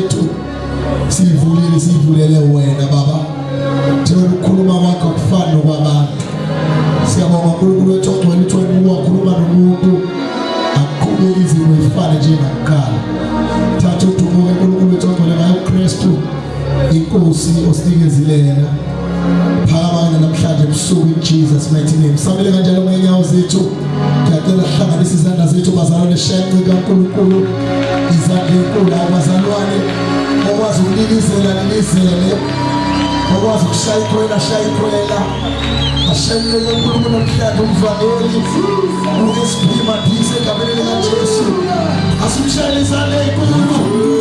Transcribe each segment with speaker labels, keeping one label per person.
Speaker 1: zethu sivulele wena Baba. Thina ukukhuluma kwakho kufana nokwabantu. Siyabonga uNkulunkulu wethu ongcwele uthi wena ukhuluma nomuntu akuqhubeke izimo ezifana njengakuqala. Thatha udumo uNkulunkulu wethu ongcwele ngayo uKristu inkosi osinikezilena. Phakama namhlanje ebusuku in Jesus mighty name. Samele kanjalo ngeenyawo zethu. Ngiyacela hlanganisa izandla zethu bazalwane shenqe kaNkulunkulu. Izandla enkulu abazalwane okwazi ukulilizela okwazi ukushaya ikhwela ashenqe kaNkulunkulu namhlanje umvangeli uSiphima Dise egameni likaJesu. Asimshayele izandla enkulu.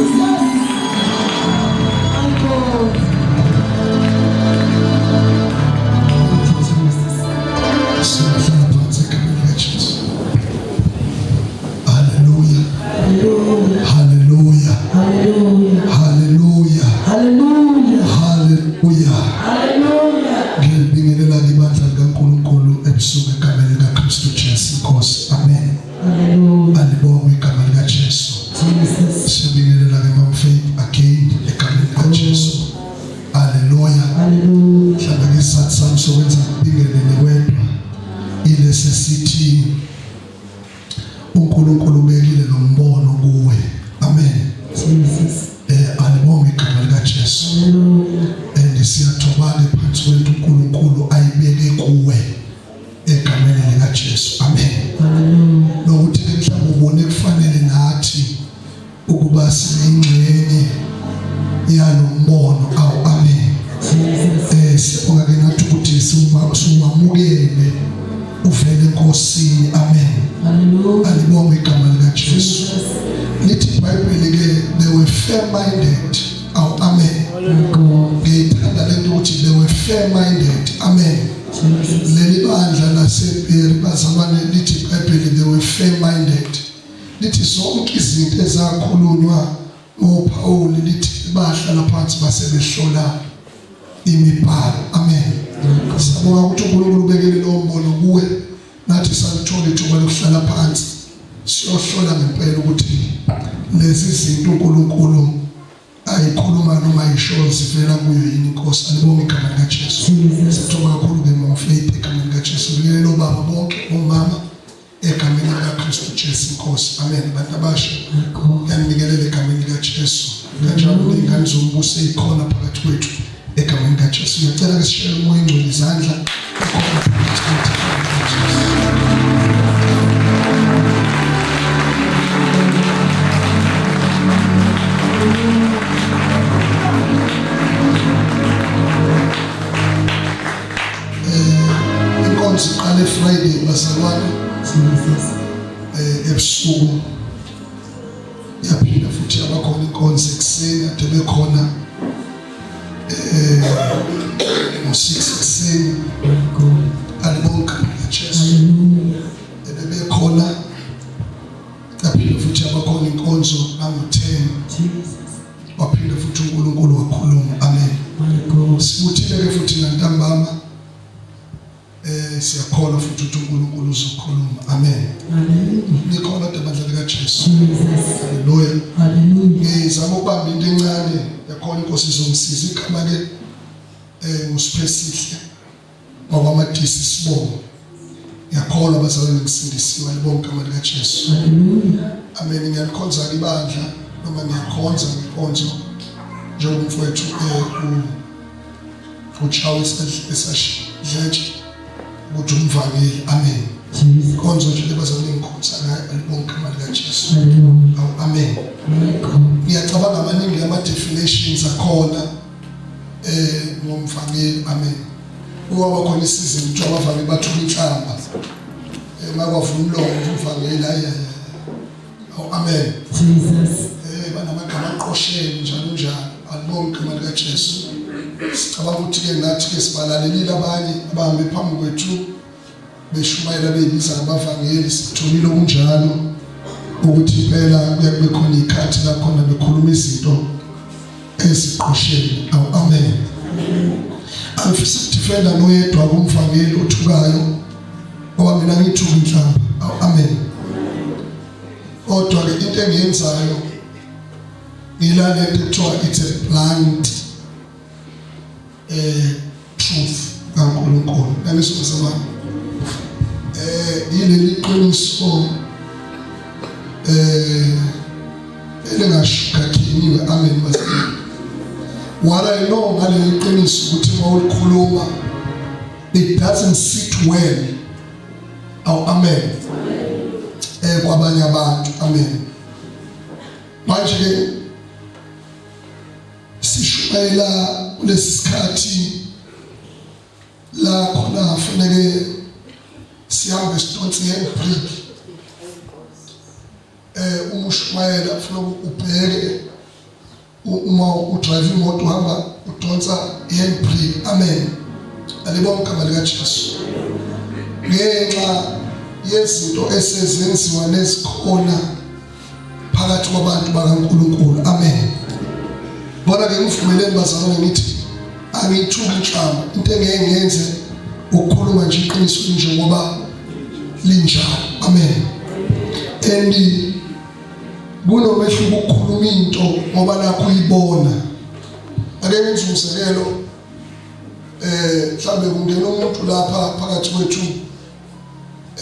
Speaker 2: beshumayela beyibiza abavangeli sitholile okunjalo ukuthi phela kuyakube khona ikhathi la khona bekhuluma izinto eziqosheni. Amen. Afisa ukudifenda noyedwa kumvangeli othukayo owamina ngithuka inhlamba. Amen. Kodwa ke into engiyenzayo ngilale ekuthiwa it's a blunt truth kaNkulunkulu nanisokusabana yileli qiniso elingashukakhiniwe amen basini. What I know ngaleli qiniso ukuthi mawulikhuluma it doesn't sit well. Oh, amen. Kwabanye abantu amen. Manje ke sishumayela kulesi sikhathi la khona kufanele sihambe sidonse ngebreak. Umushumayela kufanele ubheke uma udrive imoto uhamba udonsa ngebreak. Amen. Alibonga igama lika Jesu. Ngenxa yezinto esezenziwa nezikhona phakathi kwabantu bakaNkulunkulu. Amen. Bona ke ngivumeleni bazalwane ngithi angithuki inhlamba into engeke ngenze ukukhuluma nje iqiniso njengoba linjalo. Amen. And kunomehluko ukukhuluma into ngoba nakho uyibona. Ake ngenze umsekelo mhlambe kungena umuntu lapha phakathi kwethu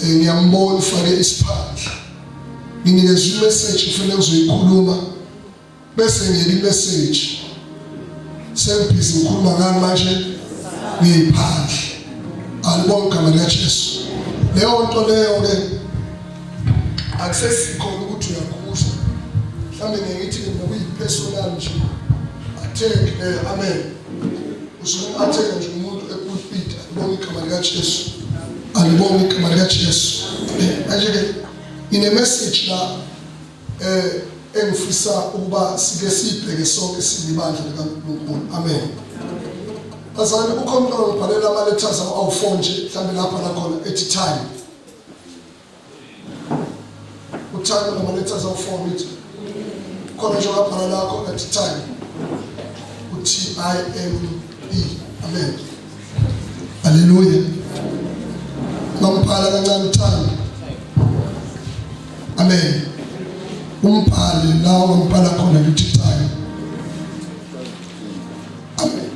Speaker 2: ngiyambona ufake isiphandla nginikeza i-message kufanele uzoyikhuluma bese ngiyela i-message sengibhizi ngikhuluma ngani manje ngiyiphandla. Alibonga igama lika Jesu. Leyo nto leyo ke akusesikhona ukuthi uyakhuza mhlambe ngiyithi nokuyi-personal nje attack. Amen. Usuku-attack nje umuntu epulpit. Alibonga igama lika Jesu. Alibonga igama lika Jesu. Manje-ke ine-message la engifisa ukuba sike sibheke sonke silibandla likaNkulunkulu. Amen. Bazalwane ukhona umuntu ongibhalela ama-letters awu-4 nje mhlambe lapha nakhona ethi time. Uthanda nama-letters awu-4 mithi khona nje ngabhala lakho ethi time. U-TIME. Amen. Hallelujah. Ngambhala kancane time. Amen. Umbhali lawo ngibhala khona ngithi time. Amen.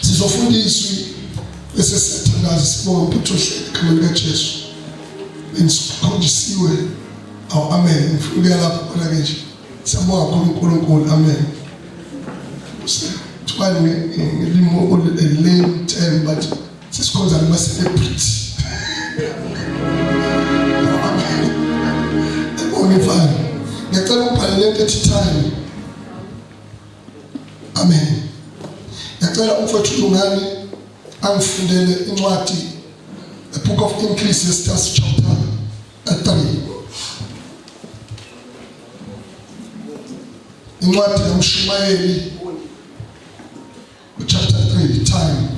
Speaker 2: Sizofundiswa bese siyathandaza sibonga umphuthoshe igama lika Jesu. Benisikhonjisiwe. Aw amen. Ngifika lapho khona ke nje. Siyabonga uNkulunkulu. Amen. Twani ngelimo lame term but sisikhonza nama celebrity. Ngifana ngicela ukubhalela into ethi time. Amen. Ngicela umfowethu Lungani angifundele incwadi the book of Ecclesiastes chapter 3. Incwadi kaMshumayeli chapter 3 time.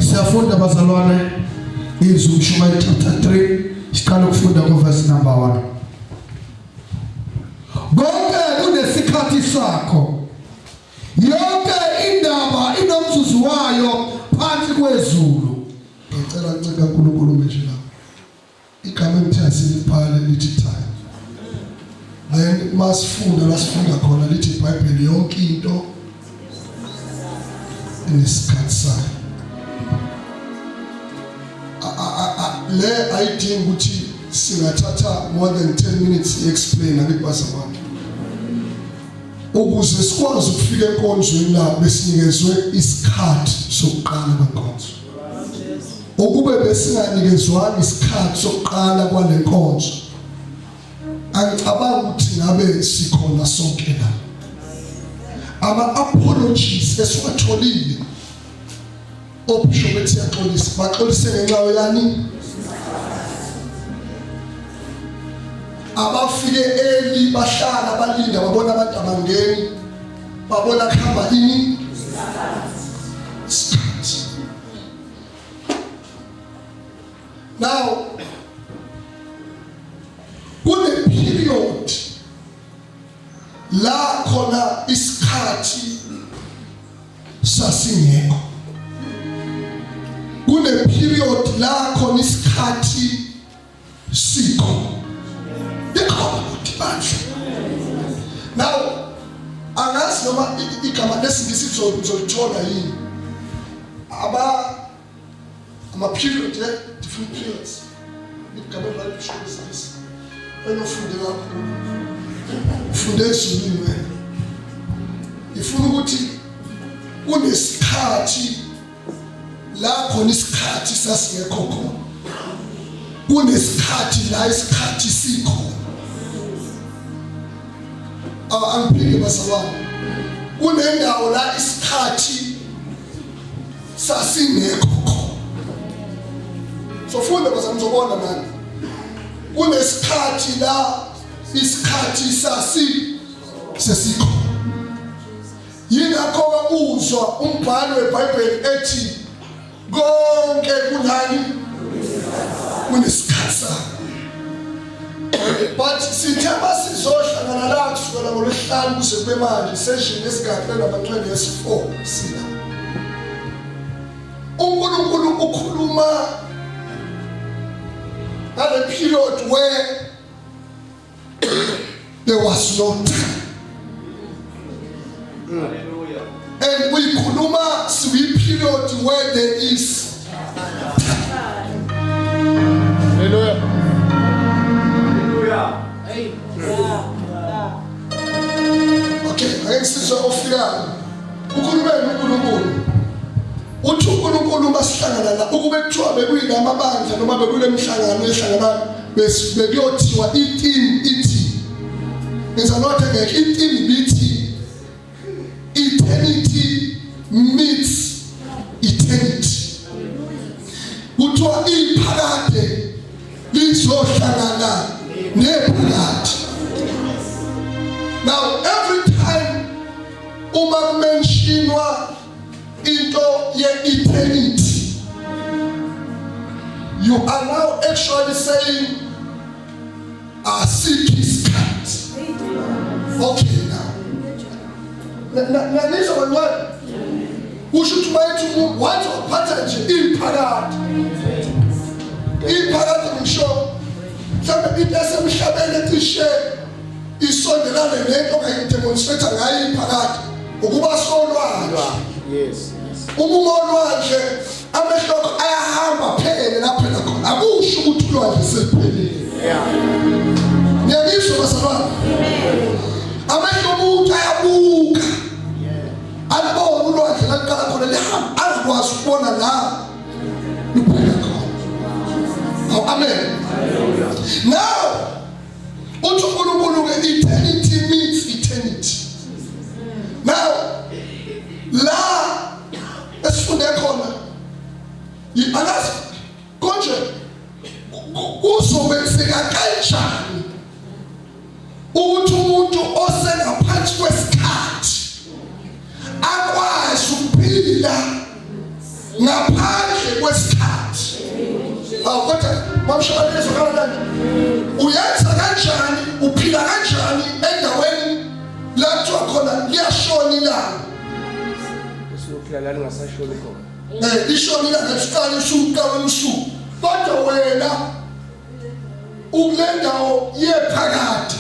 Speaker 2: Siyafunda bazalwane izwi Mshumayeli chapter 3 siqala ukufunda verse number 1. Konke kunesikhathi sakho. Yonke indaba inomzuzu wayo phansi kwezulu. Ngicela uncika uNkulunkulu nje la. Igama emthazini phala lithi time. Then masifunda lasifunda khona lithi iBhayibheli yonke into inesikhathi sayo. Le ayidingi ukuthi singathatha more than 10 minutes explain akubazalwane. Ukuze sikwazi ukufika enkonzweni la besinikezwe isikhathi sokuqala kwenkonzo. Ukube besinganikezwanga isikhathi sokuqala kwale nkonzo angicabanga ukuthi ngabe sikhona sonke la. Ama apologies esiwatholile obisho bethi yaxolisa baxolise ngenxa yani abafike eli bahlala balinda babona abantu abangeni babona kuhamba ini isikhathi. Now kune period la khona isikhathi sasingekho, kune period la khona isikhathi sikho. Now angazi noma igama lesingisi uzolithola yini ama period, different periods. Igama la lisho wena ufunde kakhulu, ufunde ezulwini wena. Ifuna ukuthi kunesikhathi la khona isikhathi sasingekho khona, kunesikhathi la isikhathi sikho. Angiphinde basabani, kunendawo la isikhathi sasingekho khona. So funda bazami zobona nani, kunesikhathi la isikhathi sesikho. Yingakho uzwa umbhalo weBhayibheli ethi konke kunani kunesikhathi sakho. But sithemba sizohlangana la kusukela ngoLwesihlanu kuze kube manje session esigabeni namba 24 sina. uNkulunkulu ukhuluma ngale period where there was no time.
Speaker 3: Hallelujah.
Speaker 2: And we kuluma siwi period where there is time.
Speaker 3: Hallelujah.
Speaker 2: Okay, ngeke sizwe ofikayo. Ukhuluma noNkulunkulu. Uthi uNkulunkulu masihlangana la ukube kuthiwa bekuyilama bandla noma bekulemhlangano ehlangana bekuyothiwa i-team ithi. Ngiza nothe ngeke i-team bithi eternity meets eternity. Kuthiwa iphakade lizohlangana nephakade. Now every time uma mentionwa into ye-eternity, you are now actually saying seek his cut. Okay now. Na nizo wanyani usho tumayetu watu wapata nje iphakade. Iphakade ngisho mhlawumbe into esemhlabeni cishe isondelane nento ongayidemonstrate ngayo iphakade ukuba solwandle.
Speaker 3: Yes.
Speaker 2: Umolwandle amehlo ayahamba phele lapha khona akusho ukuthi ulwandle seliphelile. Ngiyabizwa basabana. Amehlo umuntu ayabuka. Alibona ulwandle laqala khona lihamba azikwazi ukubona la luphela khona. Amen. Now uthi uNkulunkulu ke eternity meets eternity. Now la esifunde khona yibalazi konje kuzokwenzeka kanjani ukuthi umuntu osengaphansi kwesikhathi akwazi ukuphila ngaphandle kwesikhathi. Kodwa mamshayeliso kanjani uyenza kanjani, uphila kanjani endaweni la kuthiwa khona liyashona ilanga.
Speaker 3: Usuhlala lingasashoni khona.
Speaker 2: Lishona ilanga liqala usuku usuku. Kodwa wena ukule ndawo yephakade.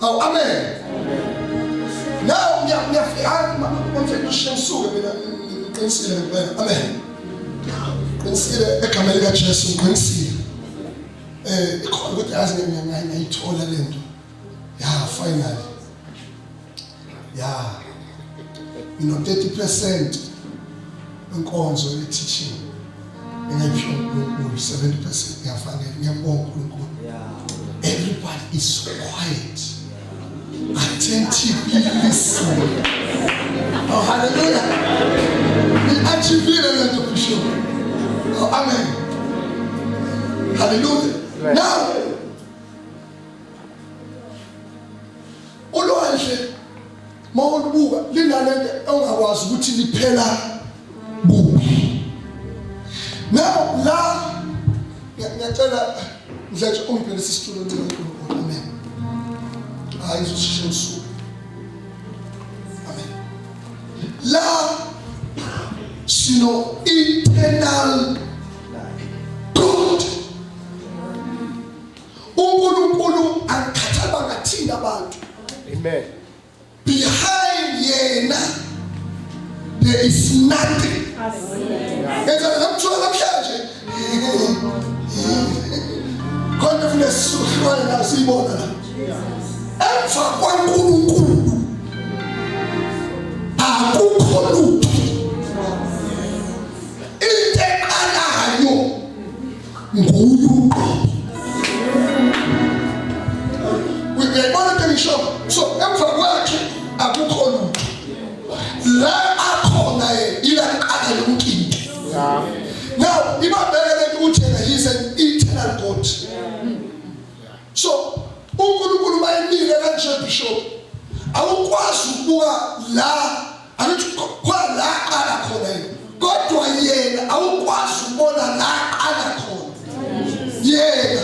Speaker 2: Amen. Now ngiyafika mfethu shemsuke mina ngiqinisile ngempela. Amen. Ngiqinisile egameni likaJesu ngiqinisile. Ikhona ukuthi yazi ngiyayithola lento. Finally. You know 30% inkonzo ye-teaching engayiphiwa uNkulunkulu, 70% ngiyafanele ngiyambonga uNkulunkulu. Everybody is so quiet, attentively listening. Oh, hallelujah. Attentively lento kusho. Oh, amen. Hallelujah. Now ukubuka linalento ongakwazi ukuthi liphela kuphi. Now la ngiyacela mdletshe ungibhekise isitulo encane. Amen. Hayi uzoshisha usuku. Amen. La sino eternal God. uNkulunkulu akukhathalanga thina abantu.
Speaker 3: Amen.
Speaker 2: Behind yena there is nothing. Enza namthola namhlanje. Confidence uhlwana sibona la. Emva kwaNkulunkulu akukho lutho. Into eqalayo nguye. Uyabona ngisho so emva kwakhe akukho lutho. La akhona ila qala lonkinto. Now ibabekele ukuthi yena he is an eternal God. So uNkulunkulu bayimile kanje bishop awukwazi ukubuka la aluthi kwa la qala khona yena kodwa yena awukwazi ukubona la qala khona yena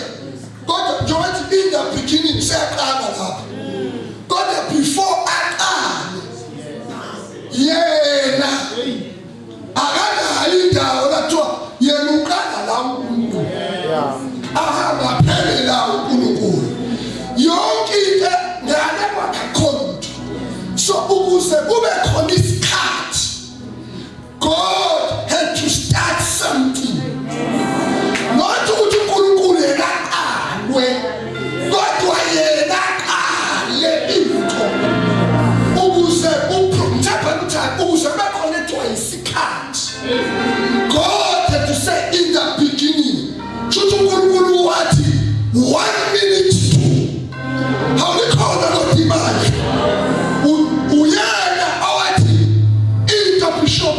Speaker 2: kodwa njengoba in the beginning siyaqala lapha kodwa before aqale yena akanayo indawo lathiwa yena uqala la uNkulunkulu ahamba phele la uNkulunkulu yonke into ngale kwakhe khona. So ukuze kube khona isikhathi God had to start something. Not ukuthi uNkulunkulu yena aqalwe kodwa yena aqale into ukuze ukuze bekhonethwa isikhathi. God had to say in the beginning. Shuthi uNkulunkulu wathi 1 minute hawukhona kodimali uyena awathi into bishop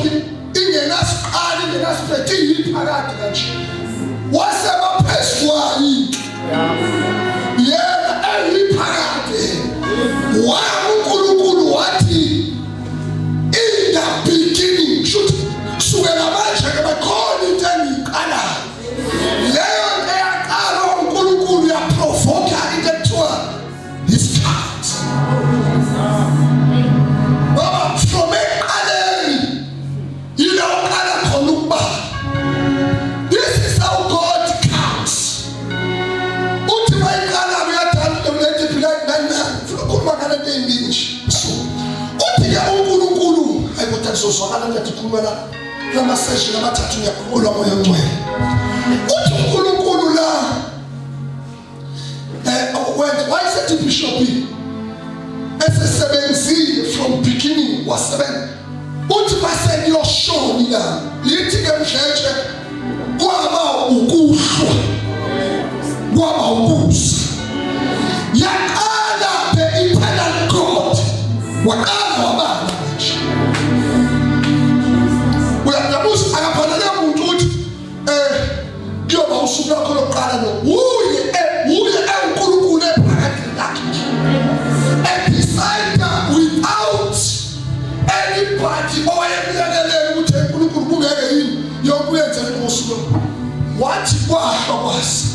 Speaker 2: ingenasiqali ingenasiphethe iphakathi kanje waseba phezulu yena eyiphakathi uNkulunkulu wathi in the beginning shuthi kusukela manje ke bakhona into engiqalayo leyo nto yaqala uNkulunkulu yaprovoke into ekuthiwa isikhathi. Baba from eqaleni yile uqala khona ukubala. This is how God counts. Uthi mayiqala uyathanda ulethi phila nani ukhuluma ngale nto endini nje. Uthi ke uNkulunkulu ayibotha sozwakala nje ikhuluma la lama session amathathu ngiyakhuluma moya ongcwele. Uthi uNkulunkulu la why is it bishop esesebenzile from beginning wasebenza uthi base yoshoni la lithi ke mdletshe kwaba ukuhlwa kwaba ukusa yaqala the eternal God waqala wabala nje uyabuza akaphanele umuntu uthi kuyoba usuku lakho lokuqala lo uye uNkulunkulu ephakathi lakhe beside without anybody owayemlekelele ukuthi uNkulunkulu kungeke yini yokuyenzela usuku wathi kwahla kwasi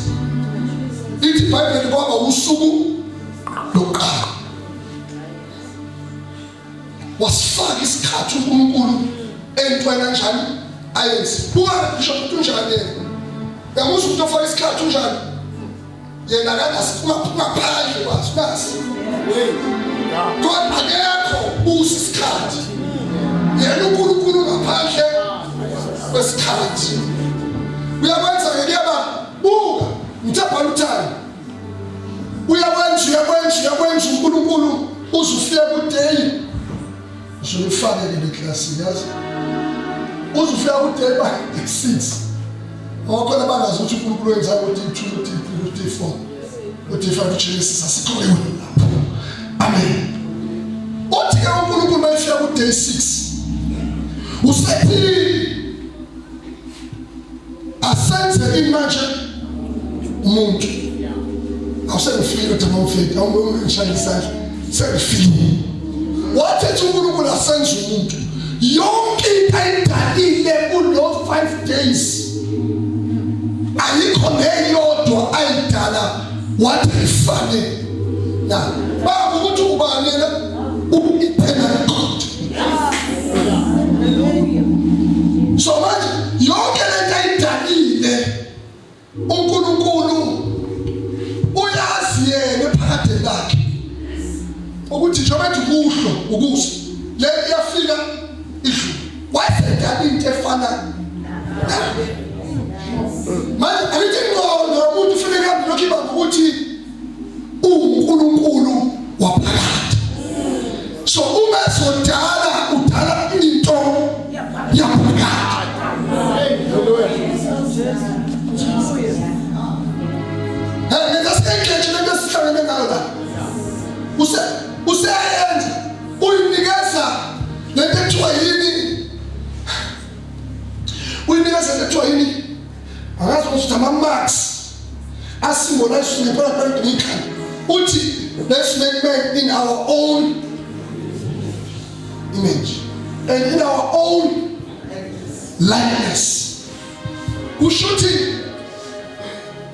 Speaker 2: ithi iBhayibheli kwaba usuku lokuqala wasifaka isikhathi uNkulunkulu entweni kanjani ayenzi buka ngisho ukuthi njani yamusa ukuthi ufaka isikhathi njani yena akasiphuma phandle kwathi nasi kodwa akekho usisikhathi yena uNkulunkulu ngaphandle kwesikhathi uyakwenza ngiyaba buka ngithapha luthani uyakwenza uNkulunkulu uzufike kuday uzufake le class yazi uzufika kuday by 6 okhona bangazi ukuthi uNkulunkulu wenza ukuthi 2 3 4 uthi 5 Genesis asikho yona lapho. Amen. Uthi ke uNkulunkulu mayifika ku day 6 usethi asenze image umuntu awusengifile ukuthi mawufike awungishayisa sengifile wathi uNkulunkulu asenze umuntu yonke into ayidalile kulo 5 days ayikho neyodwa ayidala wathi ifane na baba ukuthi ubani na uphela God. So manje yonke lento ayidalile uNkulunkulu uyazi yena phakathi lakhe ukuthi njengoba kuhlo ukuze le iyafika idlu wayedala into efana manje alithi ngoba umuntu ufika lokho ibamba ukuthi uNkulunkulu waphakathi. So uma sodala udala into yaphakathi. Nesihlangene ngayo la useyenza uyinikeza lento ekuthiwa yini uyinikeza lento ekuthiwa yini angazi ukuthi ama-marks asymbolize ngempela phela ngikhaya uthi let's make man in our own image and in our own likeness. Kushuthi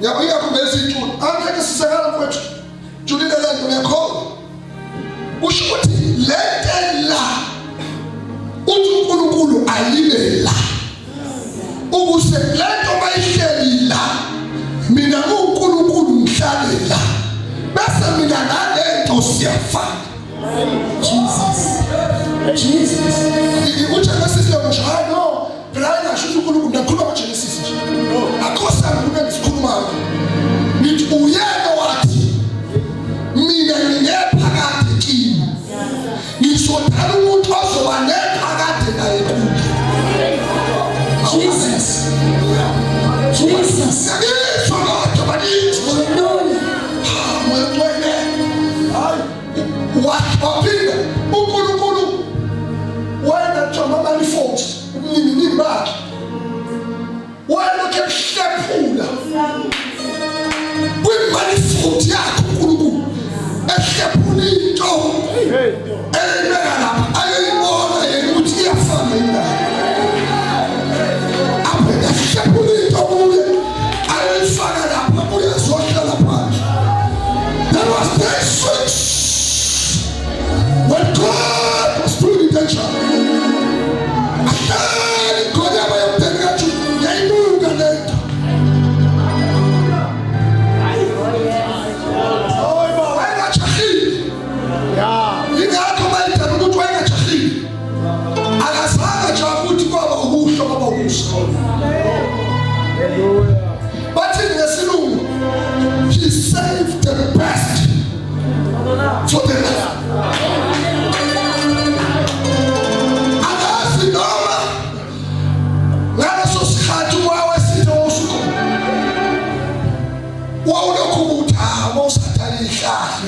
Speaker 2: yabuya kumeza iThuli angeke sisekala kwethu Julile lento ngiyakholwa kushuthi lentela uthi uNkulunkulu ayime la ukuse lento bayihleli la mina uNkulunkulu ngihlale la bese mina nalento siyafana. Jesus uthi ngesizwe njalo phela ngasho uNkulunkulu nakhuluma ngoGenesis nje akhosa ngikume ngisikhulumayo nithi uyena wathi mina nginephakade kimi ngizodala umuntu ozoba nephakade naye kuyo. Jesus ngizwa kodwa bakithi waphinda uNkulunkulu wena Joma manifold umnini bakhe walokhu ehlephula kwimanifold yakhe uNkulunkulu ehlephula into eyibeka lapha ayibona yena ukuthi iyafana yini apho ehlephula into kuye ayifaka lapha uyazohlala phansi. That was their switch when God was doing intention. But in the saloon, he saved the best for the left. And as the normal, let us have to our city also. Waunakubuta, Mosatari Shah,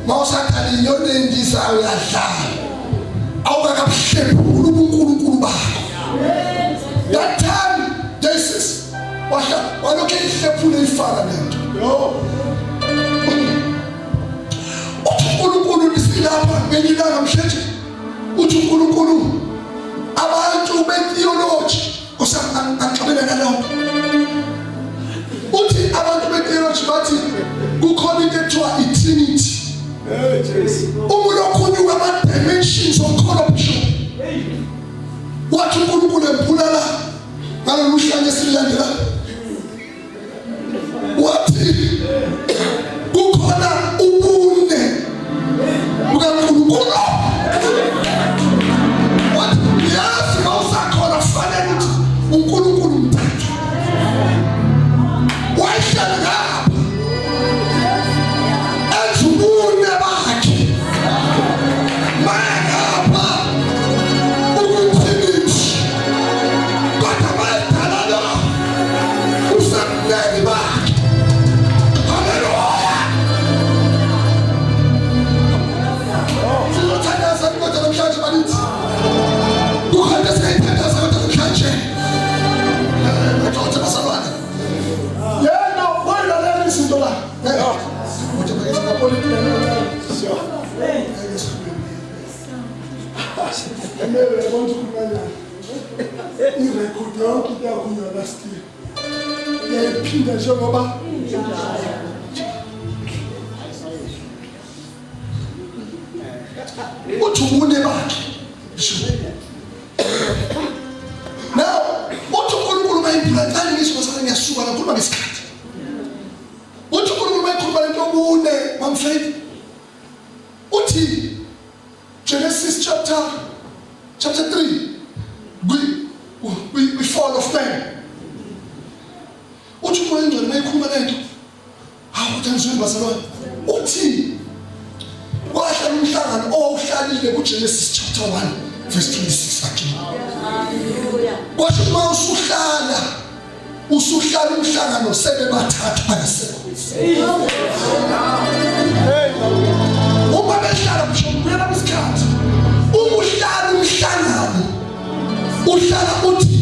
Speaker 2: Mosatari Yonin Desire, our ship, that time, Jesus, why don't you step to the Father? Utukulu nisilapa ngina namshethi utukulu abantu betheology kusamangcabela nalokho uthi abantu betheology bathi kukhona into ekuthiwa iTrinity umulokhunye wama dimensions of wathi uNkulunkulu ephulala ngaloluhlanje silandela wathi kukhona ubune bukaNkulunkulu wathi yazi mawusakhona fanele ukuthi uNkulunkulu mthathu wayihlala ngapha ezubune bakhe mayangapha Hallelujah. Emele yabona ukukhulumana. Irecord yonke iyakunywa last year. Ngiyayiphinda njengoba uthi ubune bakhe. Now, uthi uNkulunkulu mayimpulantani ngisho ngiyasuka ngakhuluma ngesikhathi. Uthi uNkulunkulu mayikhuluma lento obune bamfethu. Uthi Genesis chapter 3, we fall of man. Uthi umoya engcwele mayikhuluma lento, hawu uthandizwe bazalwane. Uthi wahlala umhlangano owawuhlalile kuGenesis chapter 1 verse 26 again. Kwasho uma usuhlala umhlangano sebebathathu bayasekho. Uma behlala mshobuyela isikhathi. Uhlala umhlangano uhlala uthi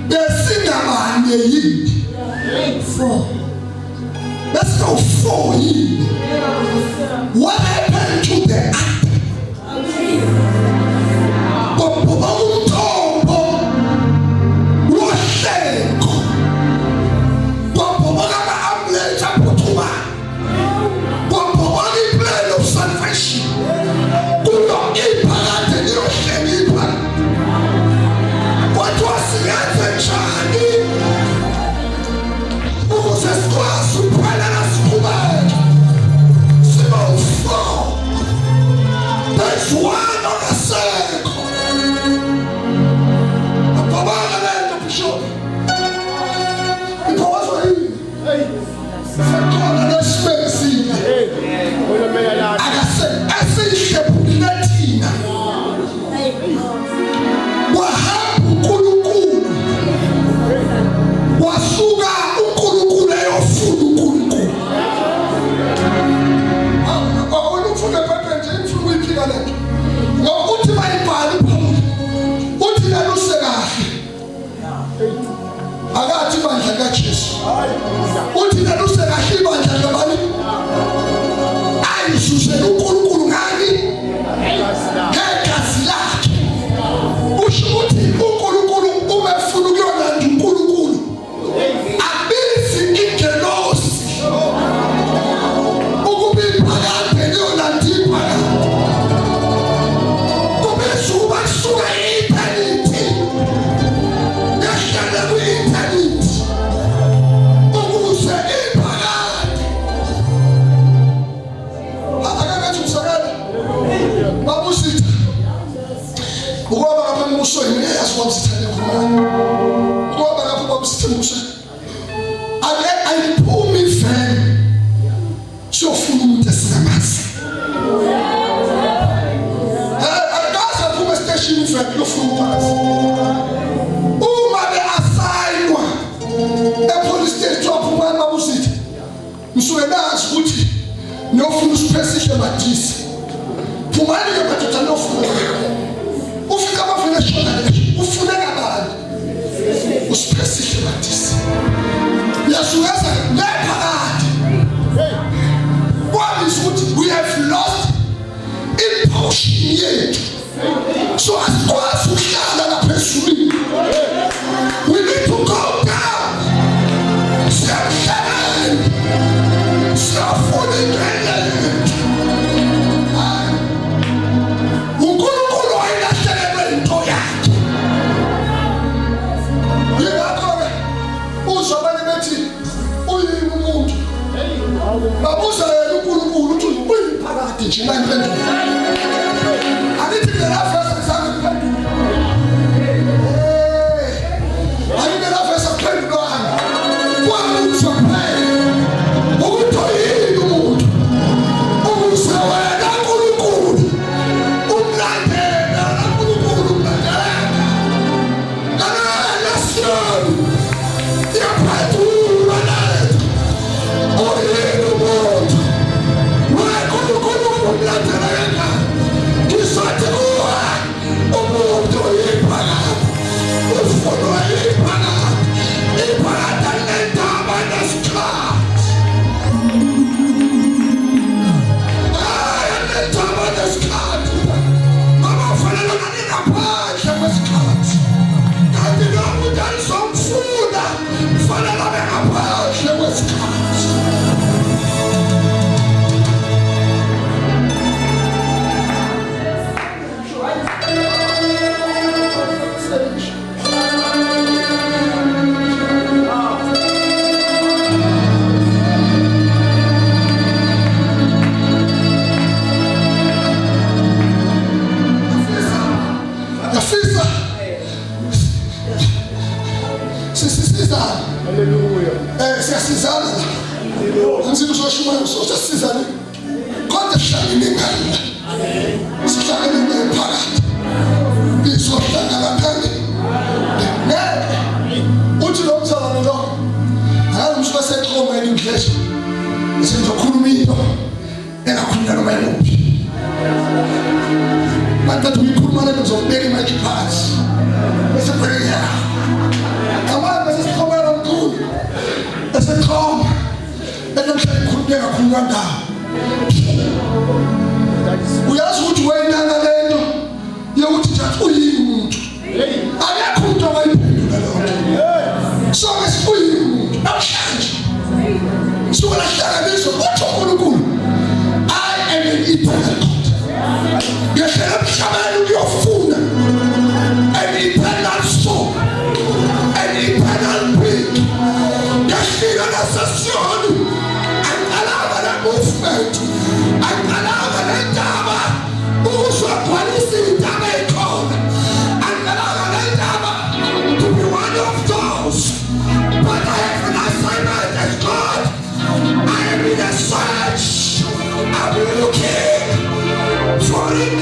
Speaker 2: besingabane yini 4 let's go 4 yini. What happened to the apple? Ngoba umthombo lohleko ngoba ama-ambulensi aphuthuma ngoba i-plan of salvation kulo iphakade liyohleka iphakade. Kwathiwa singenze njani ukuze sikwazi ukuphelana siqhubeke sibe u-4. There's one ongasekho. Ababanga lento bishop. Iphawazwa yini? Sekhona nesibenzile. Akase esihlephulile thina. Wahamba uNkulunkulu. Wasuka uNkulunkulu eyofuna uNkulunkulu. Awona ufuna phepha nje ufuna ukuyiphika lento. Ngokuthi bayibhale uPaul. Uthi laluse kahle. Akathi bandla kaJesu. Uthi laluse kahle ibandla labani. Ayisuzele uNkulunkulu ngani? Ngegazi lakhe. Usho ukuthi uNkulunkulu umefuna ukuyolanda uNkulunkulu. Abizi ingelosi. Ukuba iphakade liyolanda iphakade. Kubesuka suka eternity. Yahlala kwi-eternity. Ukuze iphakade. Akakathi usakala. Babusitha. Ukuba ngapha embusweni uyayazi babusitha nekhulumana. Ukuba ngapha babusitha embusweni. Ake ayiphumi ivele. Siyofuna umuntu esinamazi. Akaze aphume estation ivele yofuna umuntu. Uma be-asayinwa epolice station waphuma babusitha. Msuke nazi ukuthi niyofuna usiphesihle madisi. Phumani-ke madoda niyofuna. Ufika abavele eshona ufuneka bani? Usiphesihle madisi. Yasukeza nephakade. What is what we have lost in portion yethu. So asikwazi ukuhlala lapha ezulwini. We need to go down. Siyamhlangana. Siyafuna ingene. uNkulunkulu wayelahlekelwe into yakhe. Yingakho-ke uzwa abanye bethi uyini umuntu. Babuza yena uNkulunkulu uthi uyiphakade nje nayimpendulo. Angithi le lafesa zange kuphendula. Angithi le lafesa kuphendulanga. Kwakuzwa phela ukuthi uyini umuntu. Ukuze wena uNkulunkulu umlandela uNkulunkulu umlandela. Kanala siyoni. Yaphendula naye. Uyini umuntu. Wena uNkulunkulu umlandela kanjani? siyasizana la umzimba usoshumayo sosasizana kodwa sihlangene ngala sihlangene phakathi bisohlangana ngani uthi lo mzalwane lo hayi umsuka seqhoma endleshe sizokhuluma into engakhuluma noma yini Mata tumikhuluma lento zokubeka imali phansi bese bheka amanye bese sikhomela omkhulu bese khoma enamhla ikhuluma kakhulu ndawo uyazi ukuthi wena lento yokuthi nje uyini umuntu akekho umuntu owayiphendula lonke so bese uyini umuntu namhlanje sukela hlanganiso uthi uNkulunkulu I am an eternal God. Yeshela mhlabeni uyofuna an eternal soul, an eternal being. Yashila nasasiyoni angalaba la movement, angalaba lendaba uzogcwalisa indaba ekhona, angalaba lendaba to be one of those. But I have an assignment as God. I am in a search. I've been looking for it.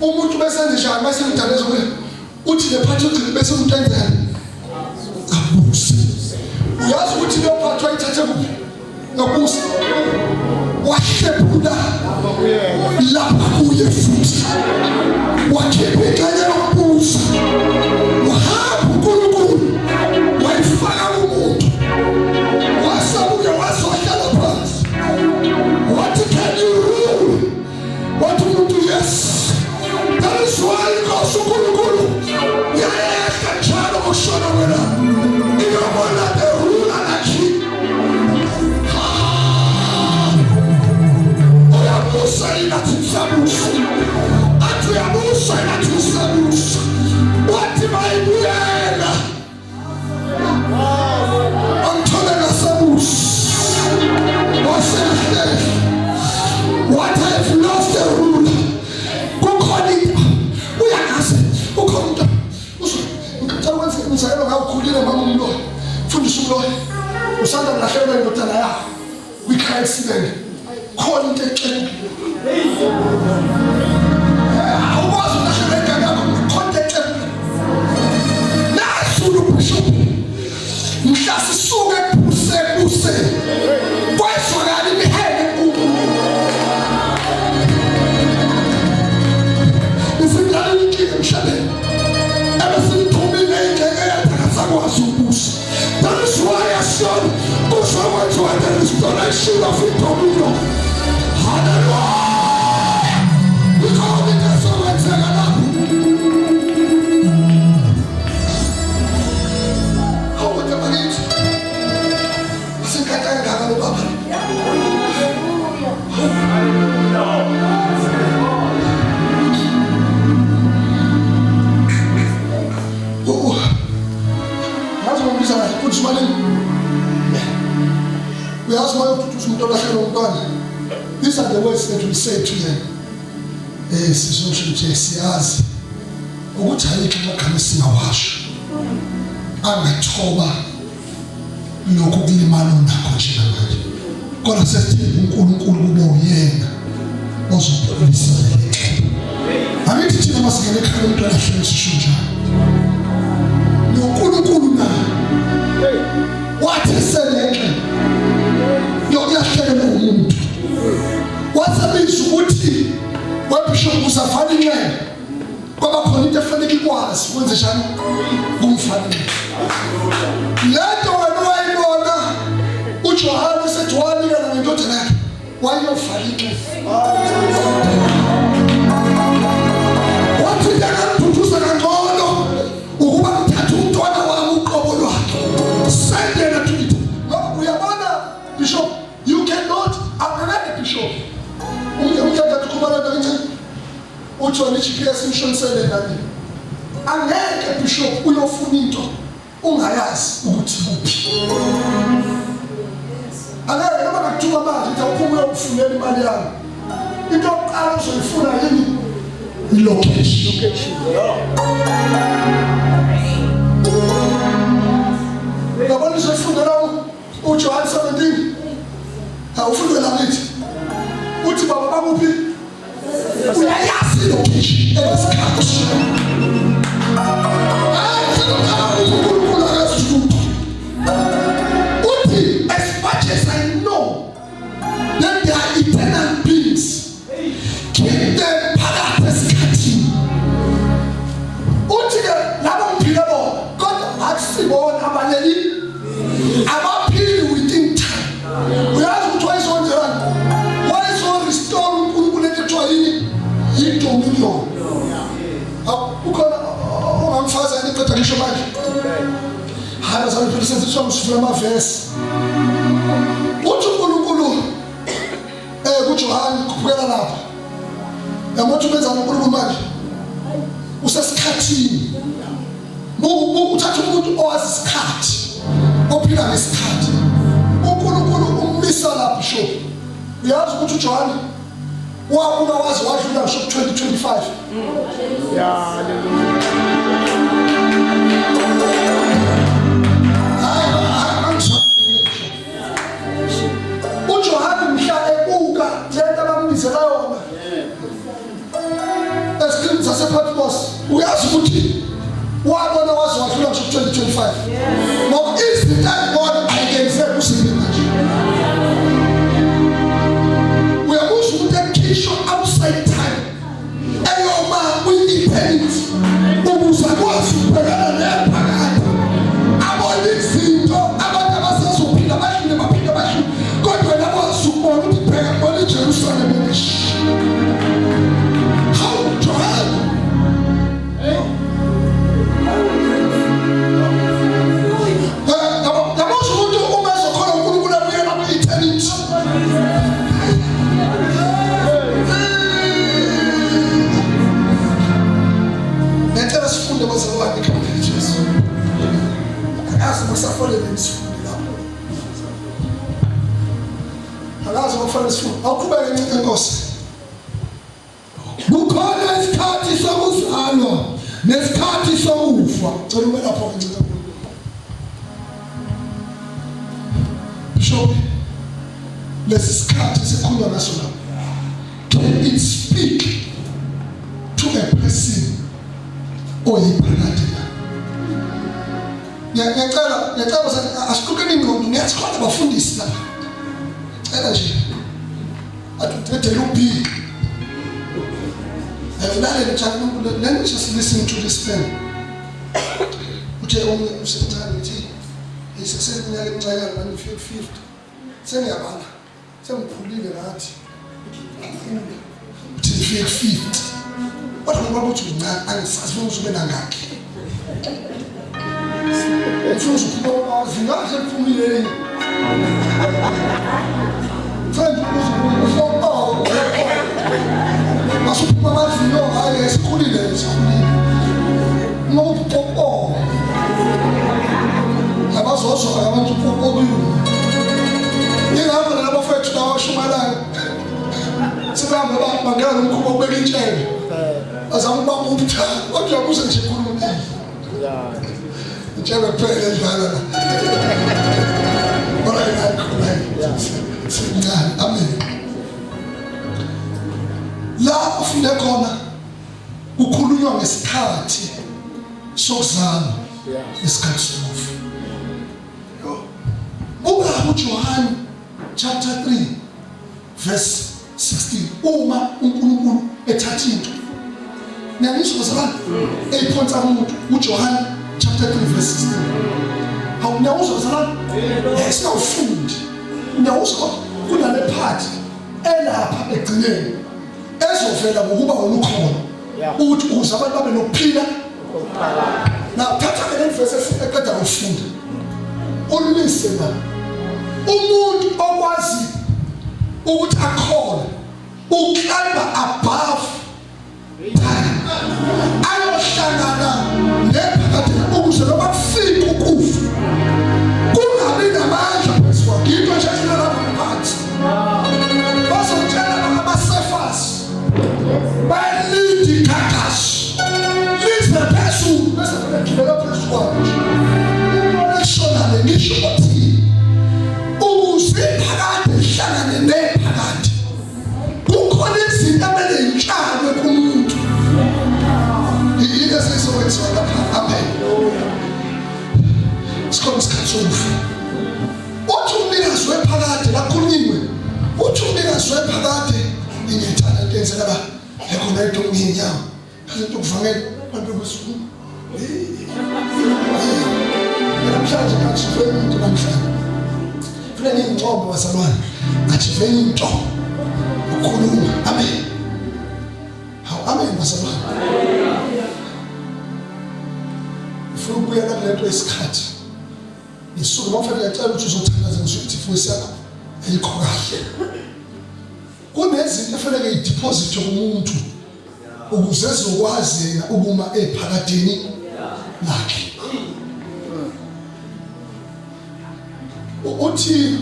Speaker 2: Umuntu besenze njani mase ngidaleza ukuthi uthi le phathi uthi bese umuntu enzani abuse uyazi ukuthi le phathi ayithathe kuphi nobusa wahlephula lapha kuye futhi wakhipha ikanye lokubusa wahamba uNkulunkulu wayifaka umuntu wasabuke wazohlala phansi wathi can you rule wathi umuntu yes that is why because uNkulunkulu yayeka njalo kushona wena ingabona the ruler lakhe uyabusa inathisa athi uyabusa inathisa wathi mayibuyela amtholela sabusa wasehle what I have lost the ruler kukhona uyakaze ukhona ngicela wenze umzayelo ngawukhulile mama umloyo fundisa umloyo usanda kulahlekelwa indodana yakho we-car accident khona into eceleni awukwazi ukulahlekelwa igama yakho khona into eceleni nasulu bishop mhla sisuke buse kwezwakala imihele enkulu isindala inkinga emhlabeni ebesimthumile ingeke yathakazakwazi ubusa that is why I said kuzokwenziwa the restoration of it. Hallelujah. Because it is okwenzeka lapho awude bakithi asikhatha ngaka lo baba we ask my these are the words that we say to them. Siyazi ukuthi ayikho amakhaya singawasho angathoba lokhu kulimala nakho nje manje kodwa sesithemba uNkulunkulu kube uyena ozophulisa leli. Angithi thina masingene ekhaya umntwana ahlele sisho njalo uNkulunkulu na wathi seleke yokulahlekelwa umuntu wasabiza ukuthi wabisho usafanele kwaba khona into efanele ikwazi kwenze njani kumfanele lento wena wayibona uJohane seJohane nendodana yakhe wayofanele wathi ndakaduduza kangcono ukuba mthatha umntwana wami uqobo lwakhe sendela tuthi uyabona bishop you cannot akunake bishop umthatha tukhumana kancane uJohn GPS imshonisele ngani angeke bishop uyofuna into ungayazi ukuthi kuphi uyathuma manje uthi awuphuma uyokufunela imali yami. Into yokuqala uzoyifuna yini? Location. Ngabona uzoyifundela uJohn 17. Awufundela ngithi. Uthi baba bakuphi? Uyayazi location esikhathi. Uthi as much as I know that they are eternal beings, keep them paradise cutting. Uthi labo mphila bona kodwa akusibona abaleli abaphili within time. Uyazi ukuthi wayizonjani? Wayizorestore uNkulunkulu ethiwa yini? Yidominion. Ukhona ongamfaza eqeda ngisho manje. Hamba samphi sesizwa usifuna amavesi. Uthi uNkulunkulu kuJohn kuphela lapha. Yamothi benza uNkulunkulu manje. Usesikhathini. Uthatha umuntu owazi isikhathi. Ophila ngesikhathi. uNkulunkulu ummisa lapha sho. Uyazi ukuthi uJohn wabona wazi wadlula ngisho 2025.
Speaker 3: Yeah, hallelujah.
Speaker 2: uJohn mhla ebuka lento abambizela yona. Esikrini sasePatmos uyazi ukuthi wabona wazi wadlula ngisho 2025. Ngoba izinto ayibona ayenzeki kusibe manje. Uyabuzwa ukuthi ekhisho outside time eyoma kwi-eternity ukuze akwazi ukubhekana nephakade abona izinto abantu abasezophila bahlule baphinde bahlule kodwa labo azubona ukuthi bheka bona iJerusalem elishi. How Joel yabuzwa ukuthi uma ezokhona uNkulunkulu abuyela kwi-eternity. Ngicela sifunde bazalwane ekhaya leJesu. Akazi masafolele nisifunde lapho. Akazi masafolele sifunde. Awuqhubeke ngincike Nkosi.
Speaker 1: Kukhona isikhathi sokuzalwa nesikhathi sokufa.
Speaker 2: Ngicela ube lapho ngincike. Sho lesi sikhathi sikhuluma ngaso lapho. Can it speak to a person oyiphakathi? Ngiyacela asiqukeni ingqondo ngiyathanda abafundisi la. Cela nje. Atuthethe ubi. Let me just listen to this man. Uthe omnye usemncane uthi iseseminyaka emincane manje 50. Sengiyabala. Sengikhulile ngathi. Uthi 50. Kodwa ngoba uthi uncane angisazi ukuthi ube nangakhi. Ufuna ukuba azingahle kuphumile. Mfana uzokufa. Masuphuma amazinyo hayi esikhulile. Ngopopo. Abazozo abantu popo kuyo. Ngihamba nabafethu bawashumalana. Sibamba bangena nomkhuba obeka intshebe. Azama ukubamba ubuthaka. Kodwa kuze nje khuluma.
Speaker 3: Yeah.
Speaker 2: Intshebe kuphela edlala la. Alright. Singani. Amen. La ufunde khona kukhulunywa ngesikhathi sokuzalwa nesikhathi sokufa. Buka uJohn chapter 3 verse 16. Uma uNkulunkulu ethatha into ngisho bazalwane eyiphonsa umuntu uJohn chapter 3 verse 16. Awunyawuzwa bazalwane? Esawufundi unyawuzwa kunale part elapha egcineni ezovela ngokuba olukhona ukuthi ukuze abantu babe nokuphila. Now thatha ke le verse eqeda ukufunda ulise la umuntu okwazi ukuthi akhona uclimba above time ayohlangana nephakathi ukuze noma kufike ukufa kungabi namandla phezu kwakhe into nje lapha phansi uconnect ngenyawo kazinto kuvangela abantu besuku namhlanje kathiveni into namhlanje funa ngingcobo wasalwane athiveni into ukhuluma amen amen wasalwane ufuna ukuya kulento esikhathi isuku mawufika uyacela ukuthi uzothandaza ngizothi futhi yakho ayikho kahle kunezinto efanele ideposit yomuntu ukuze ezokwazi yena ukuma ephakadeni lakhe uthi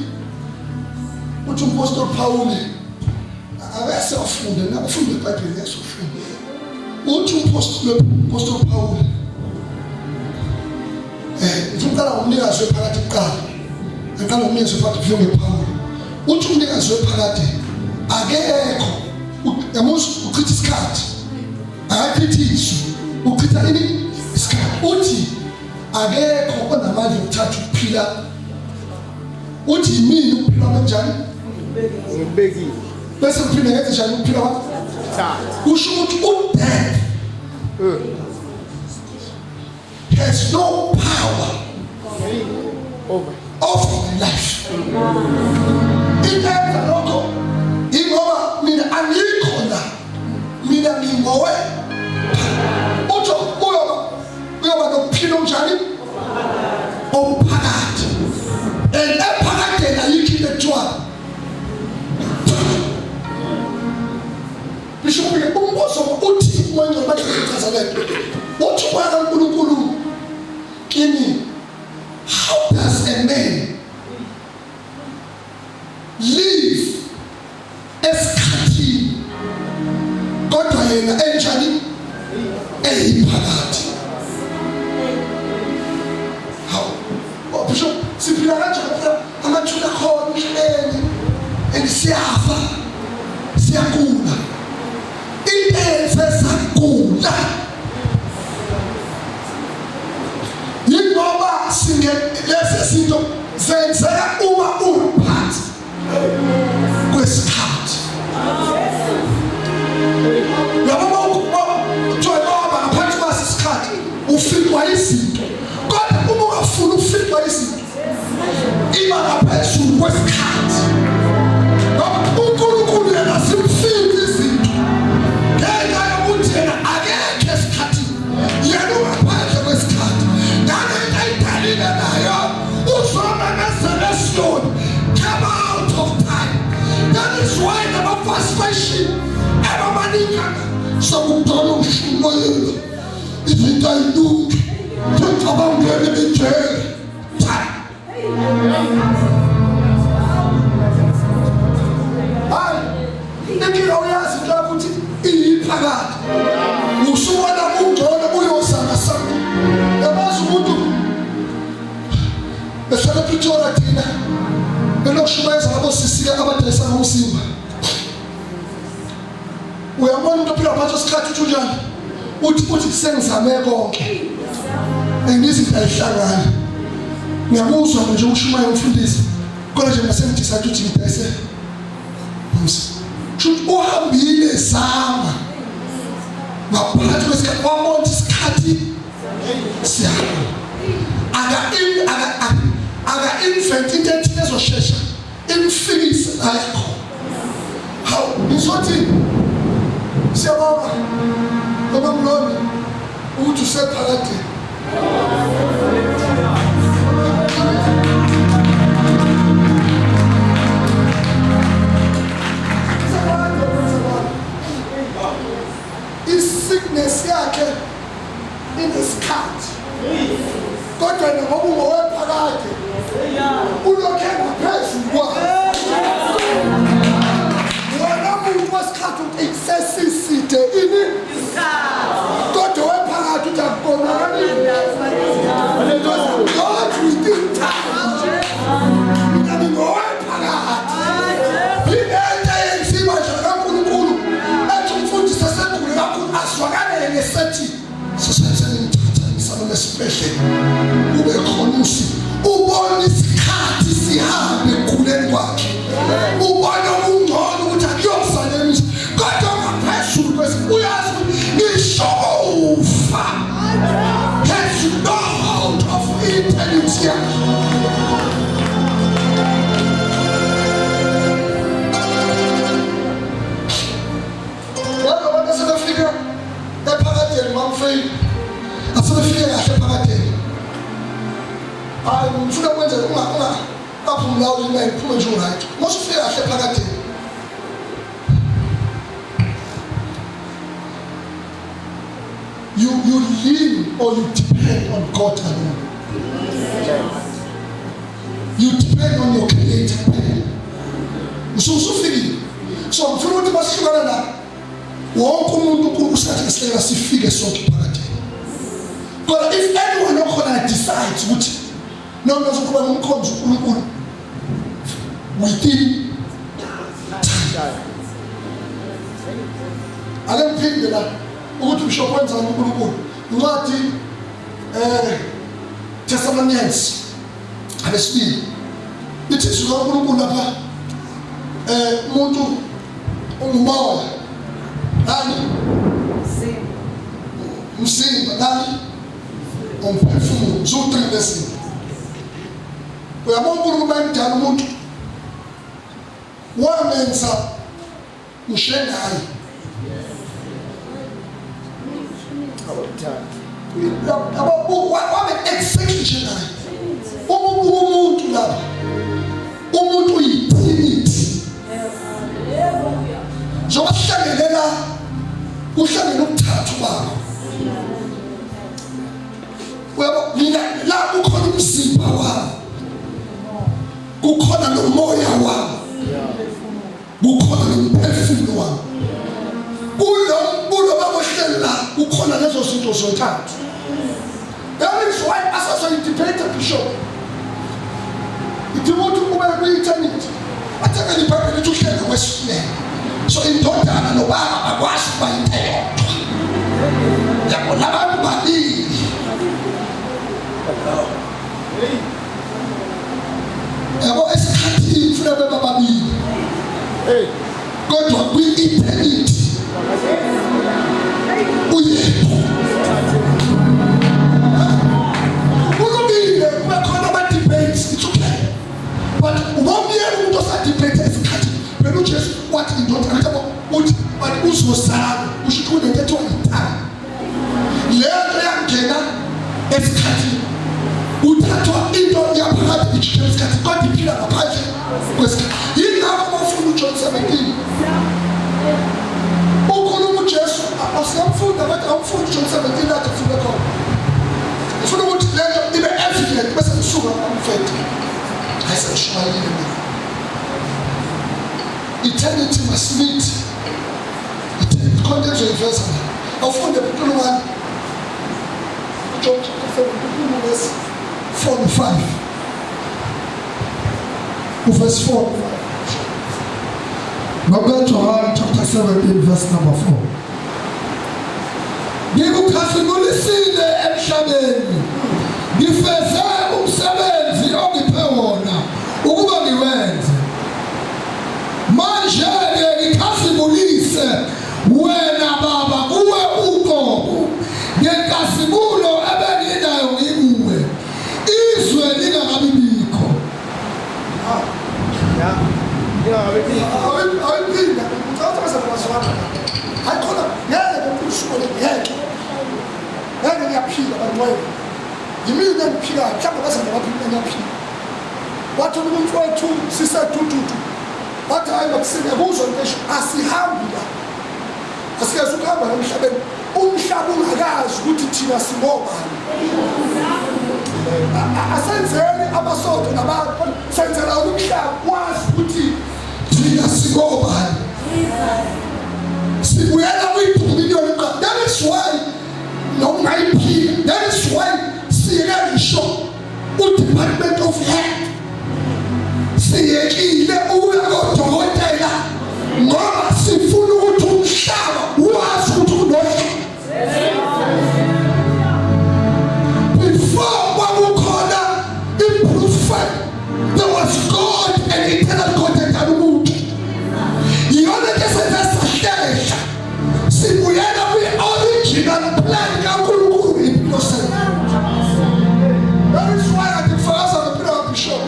Speaker 2: umpostoli Paul akase afunde nakufunde iBhayibheli yasofunde uthi umpostoli Paul ngicela umnikazi wephakade kuqala ngicela umnikazi wephakade kufike Paul uthi umnikazi wephakade akekho yamuzi uchitha isikhathi akachithi uchitha ini isikhathi uthi akekho onamandla okuthatha ukuphila uthi yimini ukuphila kanjani
Speaker 3: Ngibekile.
Speaker 2: bese uphinde ngenze njani ukuphila kwakho kusho ukuthi udeath has no power over my life. Inenza lokho ingoba mina angikhona mina ngingowe utho uyoba nokuphila njani omphakathi ephakade ayikho ethiwa bisho umbuzo uthi manje bachaza lento uthi kwa uNkulunkulu kimi how does a man live esikhathini kodwa yena enjani eyiphakathi how bisho siphila kanjani amathula khona emhlabeni ensiyafa siyagula sesagula yingoba lesi sinto zenzeka uma uphansi kwesikhathi yabo uthola ngaphansi kwesikhathi ufikwa izinto kodwa uma ungafuna ufikwa izinto iba ngaphezulu kwesikhathi uNkulunkulu yena simfiki izinto ngenxa yokuthi yena akekho esikhathini yena ungaphandle kwesikhathi ngale into ayidalile nayo uzoma ngeselestone come out of time. That is why the frustration ebamanikana sokudala umshumayelo izinto ayilungi abangene bejele Nikira uyazi ukuthi iyiphakade usubona ungcono uyosana sana yabazi umuntu besele Pretoria thina belokushumayeza labo sisiya abadayisa ngomsimba uyabona into phela phansi isikhathi uthi njani uthi sengizame konke engizithi ayihlangana ngiyabuzwa nje ushumaya umfundisi kodwa nje ngasemdisa ukuthi ngidayise uhambile zama ngaphakathi kwesikhathi wabona isikhathi siyakho aka invent into ethile ezoshesha imfikise ayikho how ngizothi siyabona ngoba mloni uthi usephakathi sickness yakhe inesikhathi kodwa ngoba ungowephakade ulokhe ngaphezulu kwakhe wona muntu wesikhathi excessiside ini kodwa wephakade uthi akubonakali God within time mina ngowephakade yinto yenziwa nje kaNkulunkulu ethi umfundisi esekhule kakhulu aswakale ngesethi sisenzele ngithatha ngisaba lesibhedlela kube khona usi ubona isikhathi sihambe ekhuleni kwakhe ubona ungcono ukuthi akuyosana emisa kodwa ngaphezulu kwesi ukhulume nje right. Mosufika kahle phakathi. You lean or you depend on God alone. You depend on your Creator. Usufiki. So mfuna ukuthi basihlukana la. Wonke umuntu usathi sicela sifike sonke phakathi. But if anyone okhona decides ukuthi noma uzokuba umkhonzo uNkulunkulu within time. Ake mphinde la ukuthi usho kwenza uNkulunkulu. Incwadi Thessalonians abesibili. Ithi suka uNkulunkulu lapha umuntu ungumoya. Nani? Umzimba nani? Umphefumulo. Zo-3 lesi. Uyabona uNkulunkulu bayimdala umuntu. Wamenza ushengayo. Wabe exactly njengayo. Umuntu lapha. Umuntu uyithiniti. Njengoba sihlangelela uhlangene ukuthathu bakho. Mina la kukhona umzimba wami. Kukhona nomoya wami. Kukhona nomphefumulo wami. Kulo babohleli la kukhona lezo zinto zontathu. That is why asaso independent bishop. Ithi ube kwi-eternity. Atheka liBhayibheli lithi uhleli kwesifuleni. So indodana nobaba akwazi ukuba into eyodwa. Yabo labantu babili. Yabo esikhathini kufanele bebe babili. Kodwa kwi-eternity uyedwa. Kulungile kube khona ama-debates, it's okay. But ubomyeni umuntu osa-debate esikhathi phela uJesu wathi indodana yabo uthi bathi uzozala usho ukuthi kunento ethiwa yithanda. Lento yangena esikhathini uthathwa into yaphakathi ijikela esikhathi kodwa iphila ngaphandle kwesikhathi. Yingakho bafuna uJohn 17 ukhuluma uJesu asiyamfunda bathi awufuni uJohn 17 la kufuna khona. Ufuna ukuthi lento ibe evident bese kusuka umfethu. Ayisashwayile mina. Eternity must meet. Eternity content reverse. Awufunde uNkulunkulu. John chapter 7 verse 4 and 5. Verse 4. Now John chapter 17 verse number 4. Ngikukhasimulisile emhlabeni. Ngifeze umsebenzi ongiphe wona ukuba ngiwenze. Manje-ke ngikhasimulise wena baba kuwe uqobo ngenkasimulo ebenginayo ngikuwe. Izwe lingakabibikho. Awuphinda ngicela bazalwane. Hayikhona ngeke ukushukule ngeke. Ngeke ngiyaphila bantwana. Yimina ngiphila mhlawumbe bazana baphila ngiyaphila. Wathi umuntu wethu sisedududu. Wathi hayi bakusingekuzwa ngisho asihambi la. Asikaze ukuhamba emhlabeni. Umhlaba ungakazi ukuthi thina singobani. Asenzele abasodo nabantu senzela umhlaba wazi ukuthi thina singobani. Sibuyela kwi-dominion ka. That is why noma iphila. That is why siyekisho uDepartment of Health siyekile ukuya kodokotela ngoba sifuna ukuthi umhlaba wazi ukuthi unohlelo. Before kwakukhona improvement, there was God and eternal content umuntu. Yona ke sesahlehla sibuyela kwi-original plan kaNkulunkulu impilo sethu. That is why I define as a bishop.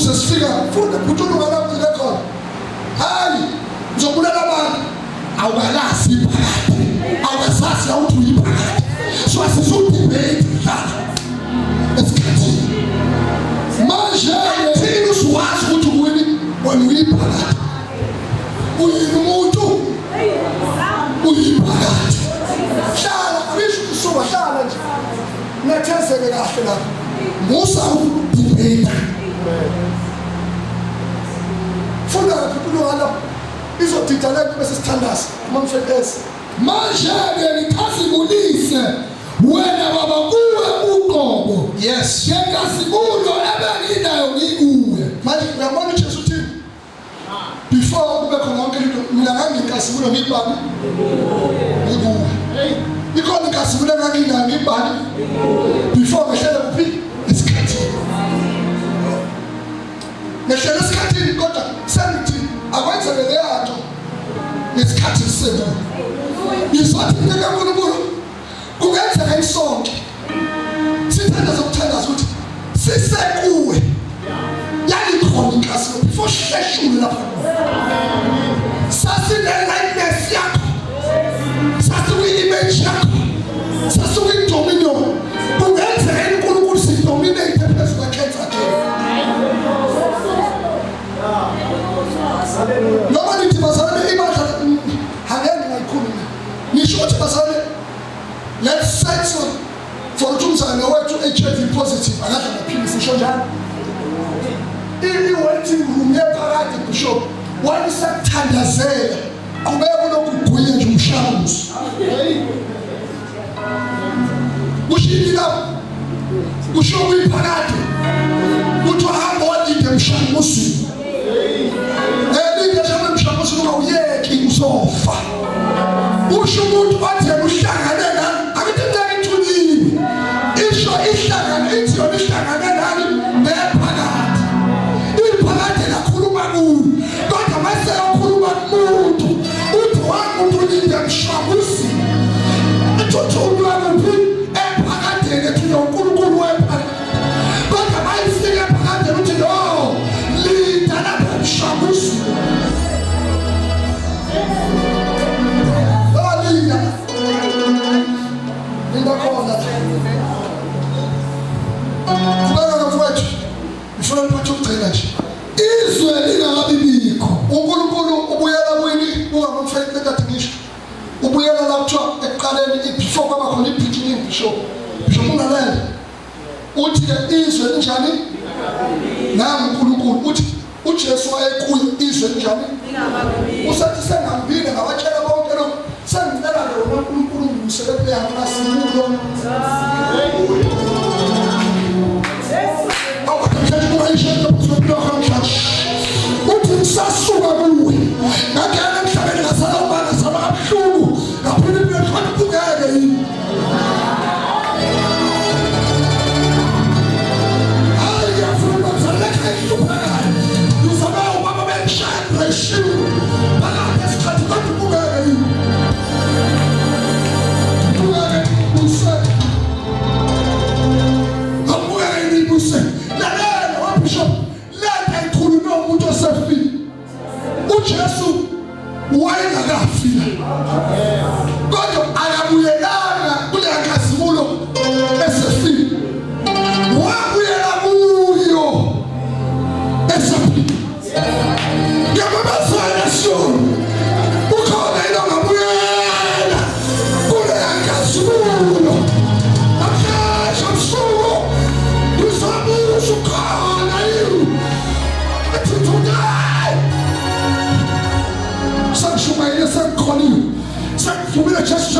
Speaker 2: sesifika funda kuthulunga lapho lekhona hayi ngizobulela abantu awukalazi iphakathi awukasazi awuthi uyiphakathi so asizudebate dlala esikhathini manje thina usuwazi ukuthi uwini wena uyiphakathi uyini umuntu uyiphakathi hlala abisho kusuka hlala nje nethezeke kahle lapho musa udebate funda kuthulunga lapho izodidana bese sithandaza mamfetesi manje-ke ngikhazimulise wena baba kuwe uqobo yes ngenkazimulo ebenginayo ngikuwe manje uyabona uJesu uthini before kube khona yonke into mina nganginkazimulo ngibani ngikuwe ikhona inkazimulo enganginayo ngibani before ngehlele kuphi esikhathini ngehlele esikhathini kodwa sengithi akwenzeke leyanto ngesikhathi senu ngisathi kaNkulunkulu kungenzeka isonke sithanda zokuthandaza ukuthi sisekuwe yalikhona inkazimulo before sheshule lapha sasine-likeness yakho sasiku-image yakho sasiku-dominion kungenzeka uNkulunkulu sidominate phezu kwekhensa akhe noma nithi bazalwane ibandla hangeni ngayikhuluma nisho ukuthi bazalwane let's settle for ukuthi umzalwane wethu HIV positive akadla amaphilisi nisho njalo i-waiting room yephakathi bishop wayesekuthandazela qhubeka kulokhu kugwinya nje umshanguzo ushini lapho usho kuyiphakathi kuthi wahamba walinde emshanguzweni uyeki uzofa usho umuntu othe uhlangane nami akithi ngithuliwe isho ihlangane ithi yona ihlangane nami nephakathi iphakathi lakhuluma kuyo kodwa mase yakhuluma kumuntu uthi wangumuntu ulinde emshamuzi ethothulwa kuphi ephakathi ethi uNkulunkulu wephakathi kodwa mayifika ephakathi uthi no linda lapha emshamuzi izwe lingakabibikho uNkulunkulu ubuyela kwini ungamfeke kade ngisho ubuyela lapho ekuqaleni before kwaba khona i-beginning bishop unalela uthi izwe linjani nami uNkulunkulu uthi uJesu wayekuyo izwe linjani usathi sengambile ngabatshela bonke lo sengicela lo uNkulunkulu ngisebenze yamasikulo uthi ngisasuka kuwe ngangena emhlabeni ngasala ubana saba kabuhlungu ngaphinde ngithanda ukugeke yini hayi yafuna zaleka ihluphayo uzaba ubaba benshaya reshiwe phakathi esikhathi kodwa ukugeke yini ukugeke buse ukugeke yini buse lalela wabishop umuntu osefile uJesu wayengakafika kodwa ayabuyelana kule nkazimulo esefile wabuyela kuyo esefile ngiyababazana sona ukhona ilo ngabuyela kule nkazimulo akasha msuku usabuza ukhona yini sangishumayele sengikhonile sengivumile Jesu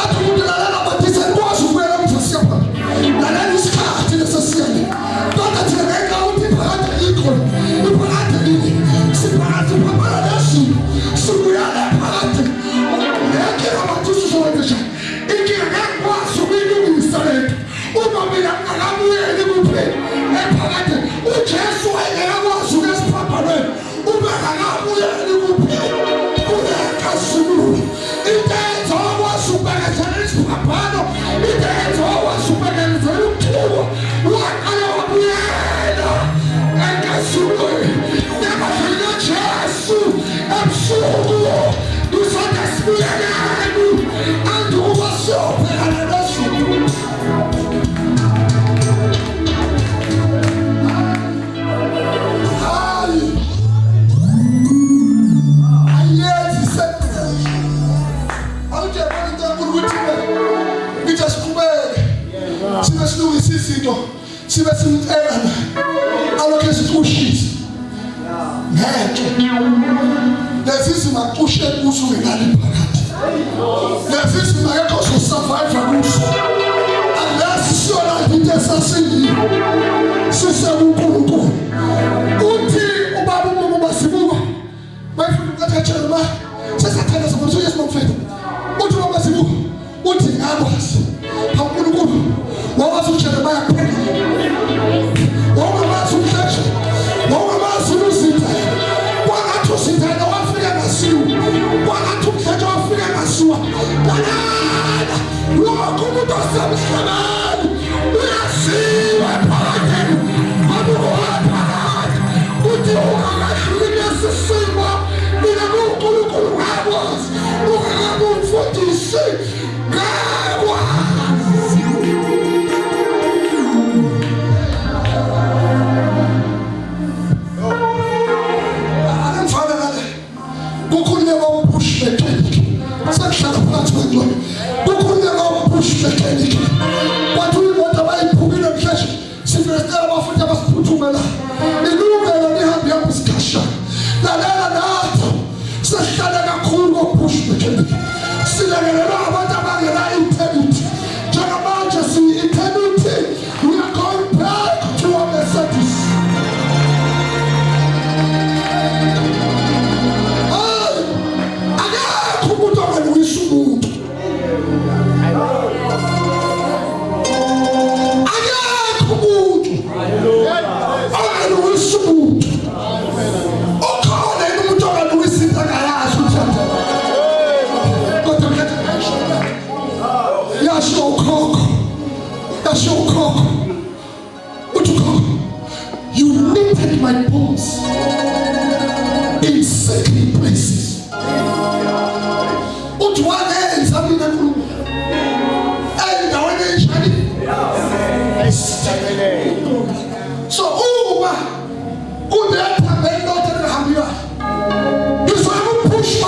Speaker 2: athi umuntu lalela bathisa kwazi ukuyela umfasiya pha lalela isikhathi lesasiyane kodwa thina ngeke uthi phakathi ikho iphakathi ini siphakathi phakathi lesu sikuyala phakathi ngeke abathisa sowenza inkinga ngekwazi ukuyilungisa lethu uma mina ngingakabuyeli kuphela ephakathi uJesu engekwazi ukusiphambanweni uma ngingakabuyeli kuphela uyakasulu intenzo wakwazi ukubekethela isiphambano intenzo wakwazi ukubekethela ukuthuka waqala wabuyela enkasulweni nabafika Jesu ebusuku dusanda sibuyeleni anduba sophela lesuku sibe silungisa izinto sibe simcelana alokho sikushisa ngeke lezi simaqushe kuzo ngenani phakathi lezi simakho so survive kuzo unless siyona into esasini sisekunkulunkulu uthi ubaba umuntu basibuka bayifuna ukuthatha ma sesathanda sokuthi Yesu mfethu uthi ubaba sibuka uthi ngakwazi uNkulunkulu wawazi ukutshela bayaphela wawazi ukutshela wawazi uzitha wangathi usitha wafika ngasiwa wangathi ukutshela wafika ngasiwa kanana lokho umuntu osemhlabeni uyasiwa phakathi abuhapha uthi ungahluli nesisimo mina uNkulunkulu wawazi ungamufundisi you knitted my bones in sacred places. So push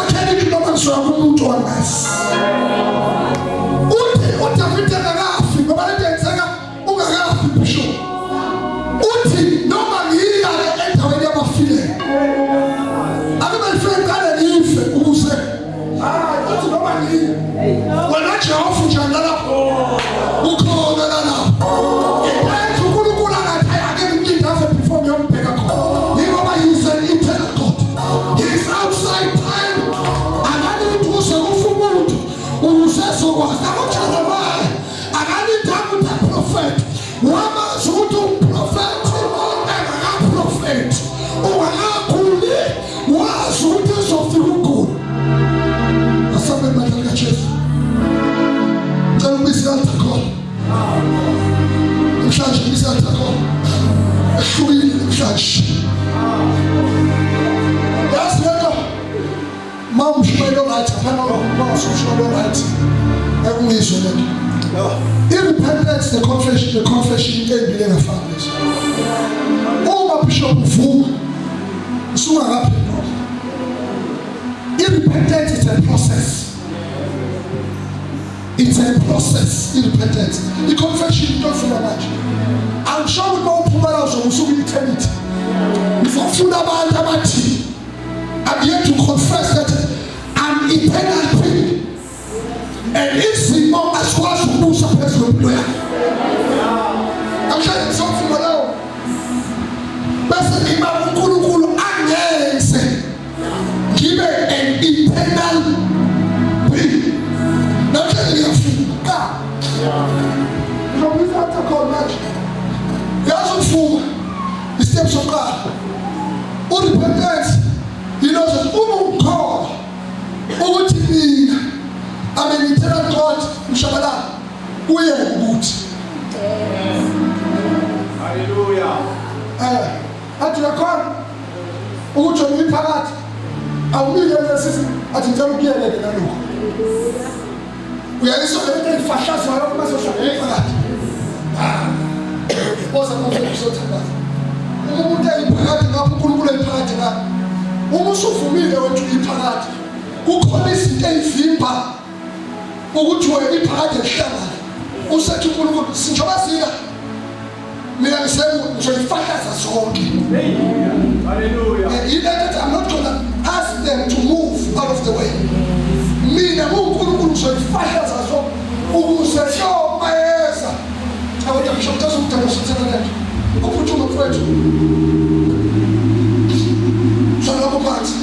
Speaker 2: Independence, the confession can't be in a family. Oh, my bishop, soon happened. Independence is a process. It's a process. Independence. The confession you don't feel much. I'm sure we know people also will eternity. Before food about I'm here to confess that I'm eternal being. and izimo asikwazi ukubusa phezulu kwempilo yakho. Namhlanje ngizofuna lawo bese ngiba uNkulunkulu angenze ngibe an eternal being. Namhlanje ngiyafuna ngizobiza atakho manje yazofuna istep sokuqala urepentance. Yinoze uma ukukholwa ukuthi mina amenithela God mshabalala uye ukuthi
Speaker 3: Hallelujah.
Speaker 2: athi yakhona ukuthi uyiphakathi awumile lesisi athi ngicela ukuyeleke nalokho uyayisona into efahlaswa lapho mase uhlala phakathi boza manje usothandaza umuntu eyiphakathi ngapha uNkulunkulu eyiphakathi ngapha uma usuvumile wethu iphakathi kukhona izinto ezivimba ukuthi wena iphakathi ehlangana usethi uNkulunkulu sinjoba sika mina ngizoyifakaza zonke.
Speaker 3: Hallelujah.
Speaker 2: I'm not gonna ask them to move out of the way. Mina uNkulunkulu ngizoyifakaza zonke ukuze siyomayeza awuthi mshokutaza umntana usithela nje uphuthuma mfowethu sana kuphathi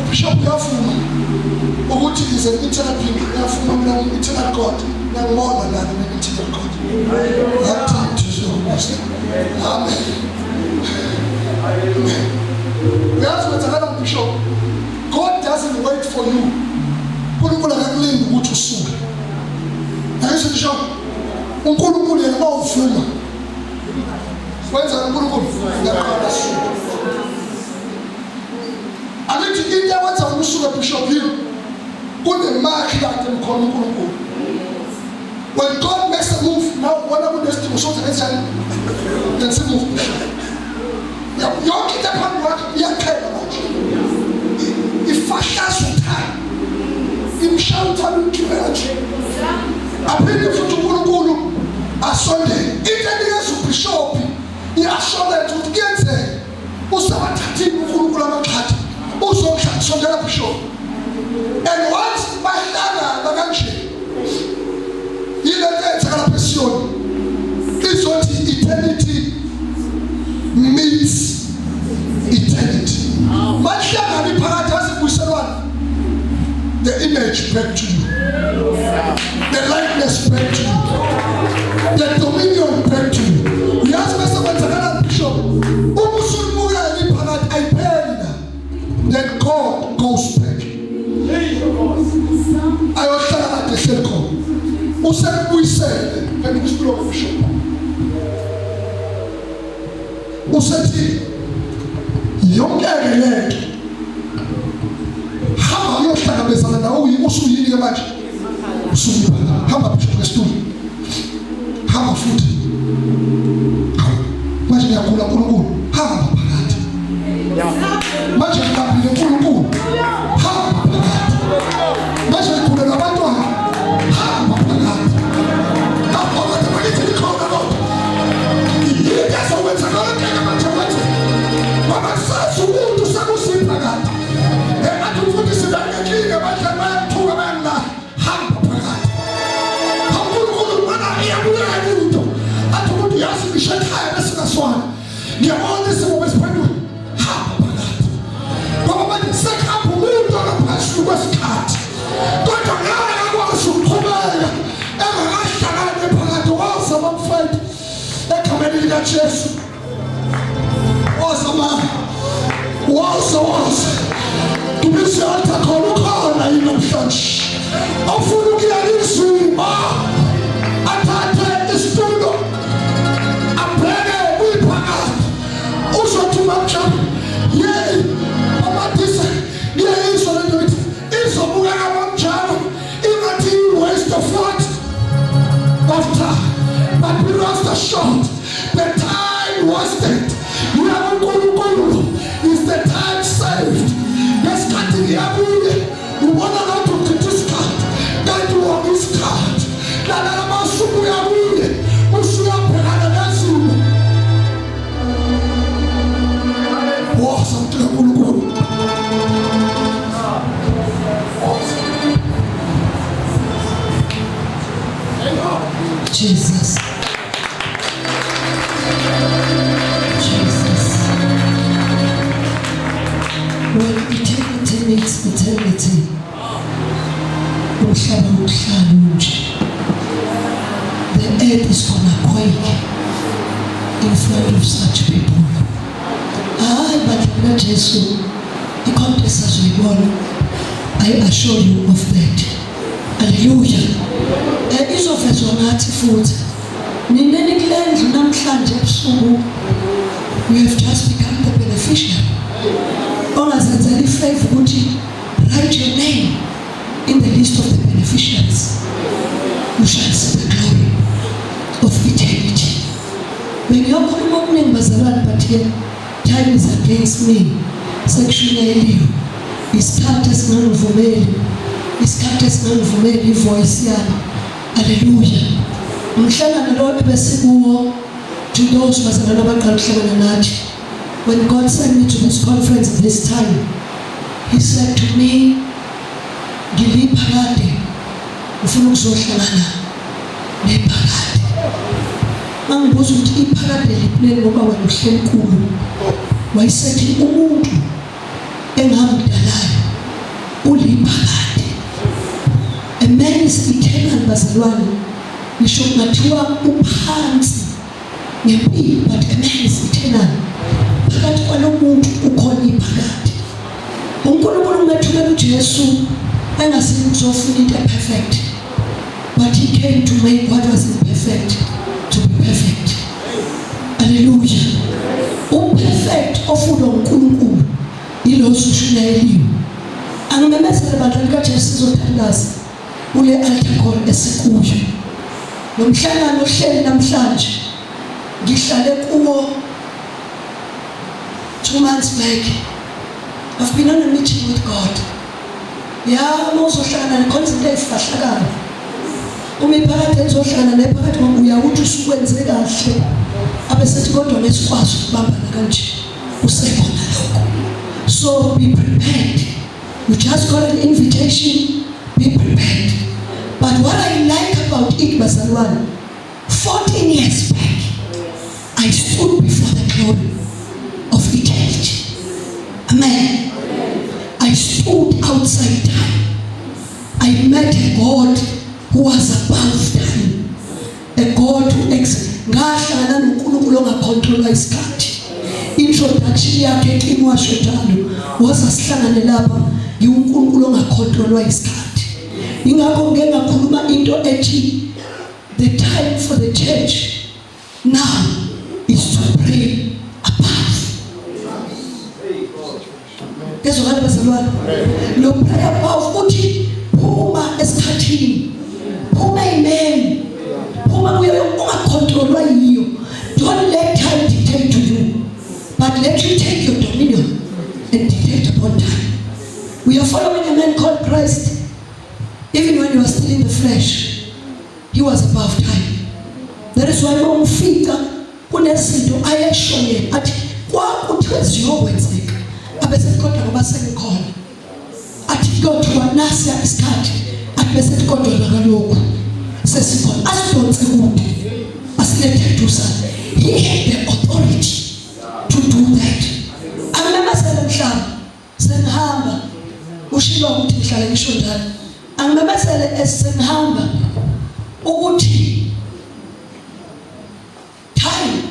Speaker 2: ubishop uyafuna ukuthi is an eternal being. Uyafuna mina eternal God ngiyangibona nani mina eternal God. Amen. That's what another bishop. God doesn't wait for you. uNkulunkulu akakulindi ukuthi usuke. Ayisho bishop uNkulunkulu yena mawuvuma wenza uNkulunkulu ngiyaqala suka. Alithi into ewenza usuke bishop yini kunemakhi kade mkhona uNkulunkulu. When God makes a move, now when I'm going to do something, let's move. You're getting up and work, you're kind of much. If I shall time, if shall time to marriage, I bring you to Guru a Sunday. If any of you show up, you are sure that you get there. Who's the Guru cat? Who's on Sunday show? And once my father, the country. This what eternity means. Eternity. The image back to you, the likeness back to you, the dominion back to you. We ask Mr. Bishop, then God goes back. I was telling at the circle. Who said we said, and we spoke of Bishop. Who said, young leg. How are you talking about something now? You also need to imagine. How about Bishop Story? How about food? Imagine your Kula. How about Parat? Imagine your Kula. How about Parat? Imagine Kula Batua. How about Parat? How about the money to the corner? That's what we're talking about. Mama says, you want to say, who's in Parat? And I don't want to say that the king of the man to a man. How about Parat? How could one I am? I told you, I should hire this one. You're all this always pregnant. How about that? But the second half of the pass through West Cat. But the guy was to come and I shall have the part to also one fight. That coming in that chest was a man. Was to be shot a corner in the church. Of Furuki and Isu, I is studio. I play with Pagat. Also to my chap. Yea, Papa this, yea, is on it. It's a Mugaran child. Even the waste of what? Of time. But we lost the shot. The time wasted. You have a good is the time saved. Let's cut in the avenue. We want to go to this card. That you want this card. That I'm a super avenue. We should have been at the next room. Oh, something good.
Speaker 4: Jesus. Jesus. When eternity meets eternity, the earth is gonna quake in front of such people. But not Jesus, the contest as we go, I assure you of that. Hallelujah. Izofezwa ngathi futhi nineni kulendlu namhlanje ebusuku, you have just become the beneficiary. Ongazenzela ifavor ukuthi write your name in the list of the beneficiaries. You shall see the glory of eternity. Bengiyokhuluma okuningi bazalwane, but here time is against me. Sekushiyeliwe isikhathi esingangivumeli, isikhathi esingangivumeli ivoice yami. Hallelujah. Umhlangano lo ebesikuwo, to those bazalwane abaqala ukuhlangana nathi, when God sent me to this conference this time, He said to me, ngiliphakade ufuna ukuzohlangana nephakade. Mangibuza ukuthi iphakade liphileni ngoba wena uhlenkulu, wayesethi umuntu engamdalayo uliphakade. A man is eternal bazalwane, ngisho kungathiwa uphansi ngempilo, but a man is eternal. Phakathi kwalo muntu ukhona iphakade. uNkulunkulu umethulele uJesu engasini uzofuna into perfect, but He came to make what was imperfect to be perfect. Hallelujah. Perfect ofuna uNkulunkulu yilo osushunayeliwe. Angimemezele badlali kaJesu sizothandaza kule altar call esikuyo. Lo mhlangano ohleli namhlanje ngihlale kuwo 2 months back. I've been on a meeting with God. Uzohlangana neconcept ezifahlakala. Imiphakathi ezohlangana nephakathi uyawuthi usukwenze kahle. Abesethi kodwa nesikwazi ukubambana kanje usekhona lokho. So be prepared. You just got an invitation, be prepared. But what I like about it, bazalwane, 14 years back, I stood before the glory of eternity. Amen. I stood outside time. I met a God who was above time. A God who ngahlangana noNkulunkulu ongacontrolwa isikhathi. Introduction yakhe eqinwashotalo wasasihlangane lapha uNkulunkulu ongacontrolwa isikhathi. Ingakho ngeke ngakhuluma into ethi the time for the church now is to pray above. Kezokhala bazalwane, lo pray above uthi phuma esikhathini, phuma amen, phuma kuyo ungacontrolwa yiyo. Don't let time dictate to you, but let you take your dominion and dictate upon time. We are following a man called Christ. Even when he was still in the flesh, he was above time. That is why umfika kunezinto ayeshoye athi kwakuthiwe ziyokwenzeka, abesethi kodwa ngoba sengikhona athi kodwa nasiya isikhathi, athi besethi kodwa nakalokhu sesikhona, asidonse kude, asilethe dusane. He had the authority to do that. Angimemezele mhlaba senihamba, ushilo ukuthi ngihlale ngisho njalo. Angimemezele esengihamba ukuthi time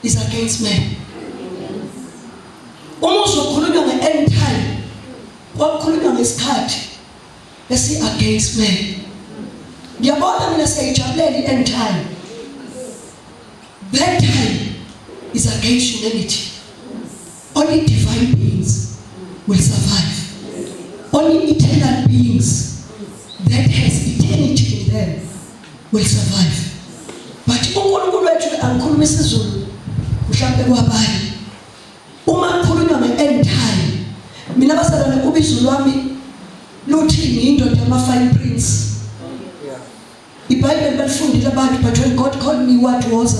Speaker 4: is against man. Uma uzokhulunywa nge-end time, wakhulunywa ngesikhathi esi against man. Ngiyabona mina siyayijabulela i-end time. That time is against humanity. Only divine beings will survive. Only eternal beings that has eternity in them will survive. But uNkulunkulu wethu angikhuluma isiZulu mhlawumbe kwabanye. Uma ngikhuluma nge-end time, mina bazalwane kubizo lwami luthi ngiyindoda yama-fine prints. iBhayibheli balifundile abantu, but when God called me what was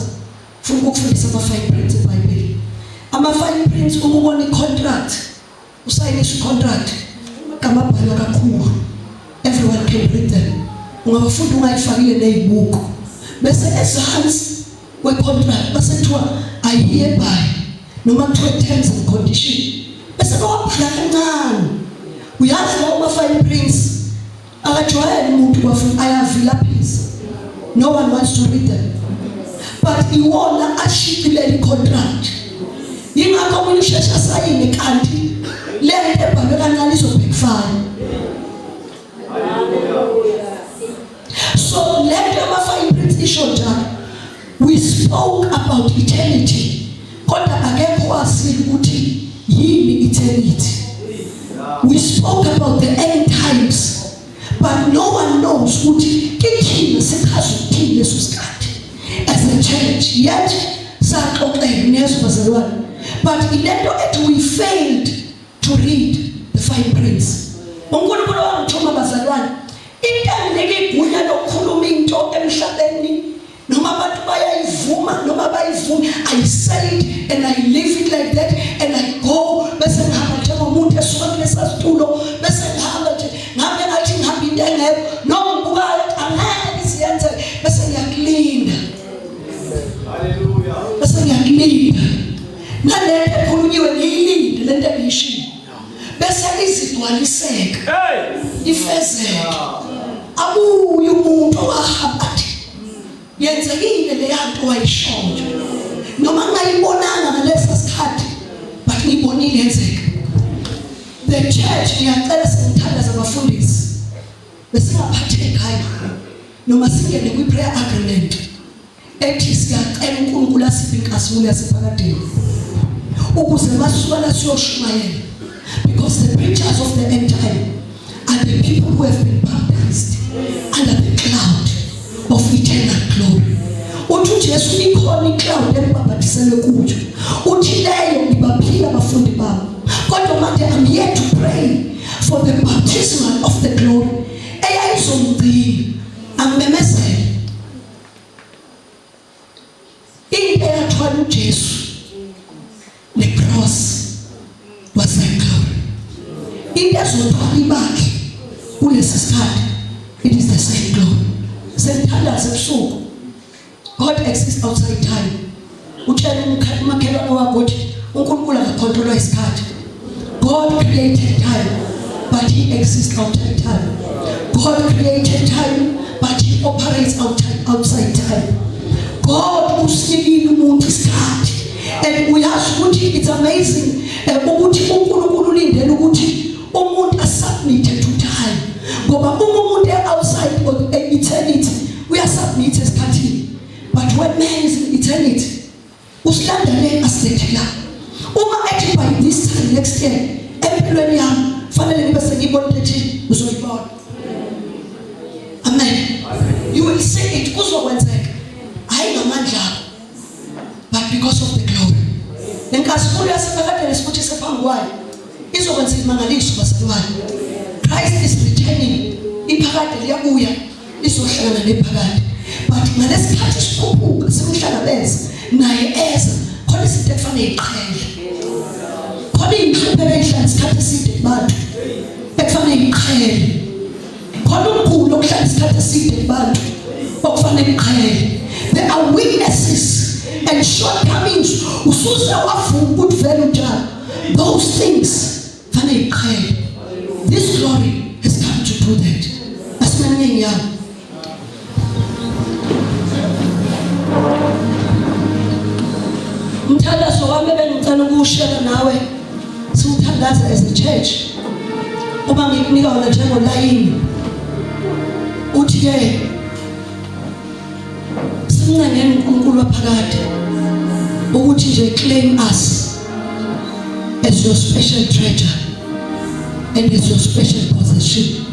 Speaker 4: funa ukufundisa ama-fine prints eBhayibheli. Ama-fine prints ukubona i-contract, usayinisa i-contract, amagama abhalwa kakhulu. Everyone can read them. Ungabafunda ungayifakile nezibuko. bese ezansi we-contract basethiwa I hereby noma kuthiwa terms and condition bese bawabhala kancane. Uyazi la uma-fine prints akajwayele umuntu kwafuna ayavilaphisa. No one wants to read them, but iwona ashicilela i-contract. Yingakho omunye usheshe asayine kanti lento ebhalwe kancane izobhekufana. So lento ama-fine prints isho njalo. We spoke about eternity, kodwa akekho wazile ukuthi yini eternity. We spoke about the end times, but no one knows ukuthi kithina sichaza ukuthini leso sikhathi as a church. Yet saxoxela nezibazalwane, but ilento ethi we failed to read the fine prints. uNkulunkulu wangithuma bazalwane, into enginekigunya lokukhuluma into emhlabeni noma abantu bayayivuma noma bayivumi. I say it and I live it like that, and I go bese ngihamba njengomuntu esuka kulesa situlo bese ngihamba nje ngabe ngathi ngihamba into engekho noma ngibukayo angeke siyenze bese ngiyakulinda.
Speaker 3: Hallelujah.
Speaker 4: Bese ngiyakulinda nalento ekhulunyiwe ngiyilinde lento engiyishilo bese izigcwaliseka ifezeke. Abuye umuntu wahamba yenzekile le yanto wayishonje noma ngayibonanga ngalesa sikhathi but ngibonile yenzeka. The church ngiyacela singithandaza abafundisi besingaphatheki hayi noma singene kwi-prayer agreement ethi siyacela uNkulunkulu asiphe inkazimulo yasephakadeni ukuze basuka la siyoshumayela, because the preachers of the end time are the people who have been baptized under the cloud of eternal glory. Uthi uJesu ikhona icloud elibabhatiselwe kuyo, uthi leyo ngibaphila abafundi babo. Kodwa manje I'm here to pray for the baptism of the glory eyayizomgcina amemezele into eyathwala uJesu ne-cross was the glory. Into ezothwala ibakhe kulesi sikhathi, it is the same glory. Senthandaza ebusuku, God exists outside time. Utshela umakhelwane wakho ukuthi uNkulunkulu akakhontrolwa isikhathi. God created time, but he exists outside time. God created time, but he operates outside time. God usinikile umuntu isikhathi, and uyazi ukuthi it's amazing ukuthi uNkulunkulu ulindele ukuthi umuntu asubmit to time, ngoba umuntu outside of eternity uyasubmit esikhathini, but when man is in eternity usilandele asethela. Uma ethi by this time next year empilweni yami fanele ngibe sengibona ukuthi uzoyibona. Amen. You will see it kuzokwenzeka, hayi ngamandla akho, but because of the glory. Lenkazimulo yasephakadeni esibuthi sephambi kwayo izokwenza imangaliso bazalwane. Christ is returning. Iphakade liyabuya lizohlangana nephakade, but ngalesikhathi sikhuphuka simhlangabeza naye eza khona izinto ekufanele iqhele, khona iy'nhlupheko ey'hlala isikhathi eside kubantu ekufanele iqhele, khona umkhulu okuhlala isikhathi eside kubantu okufanele iqhele. There are weaknesses and shortcomings usuze wavuma ukuthi vele unjalo. Those things fanele iqhele. This glory has come to do that. Asimaneni yami. Umthandazo wami bengicela ukuwushare nawe siwuthandaza as a church. Uma ngikunika wona njengolayini uthi ke simncengeni uNkulunkulu waphakade ukuthi nje claim us as your special treasure and as your special possession.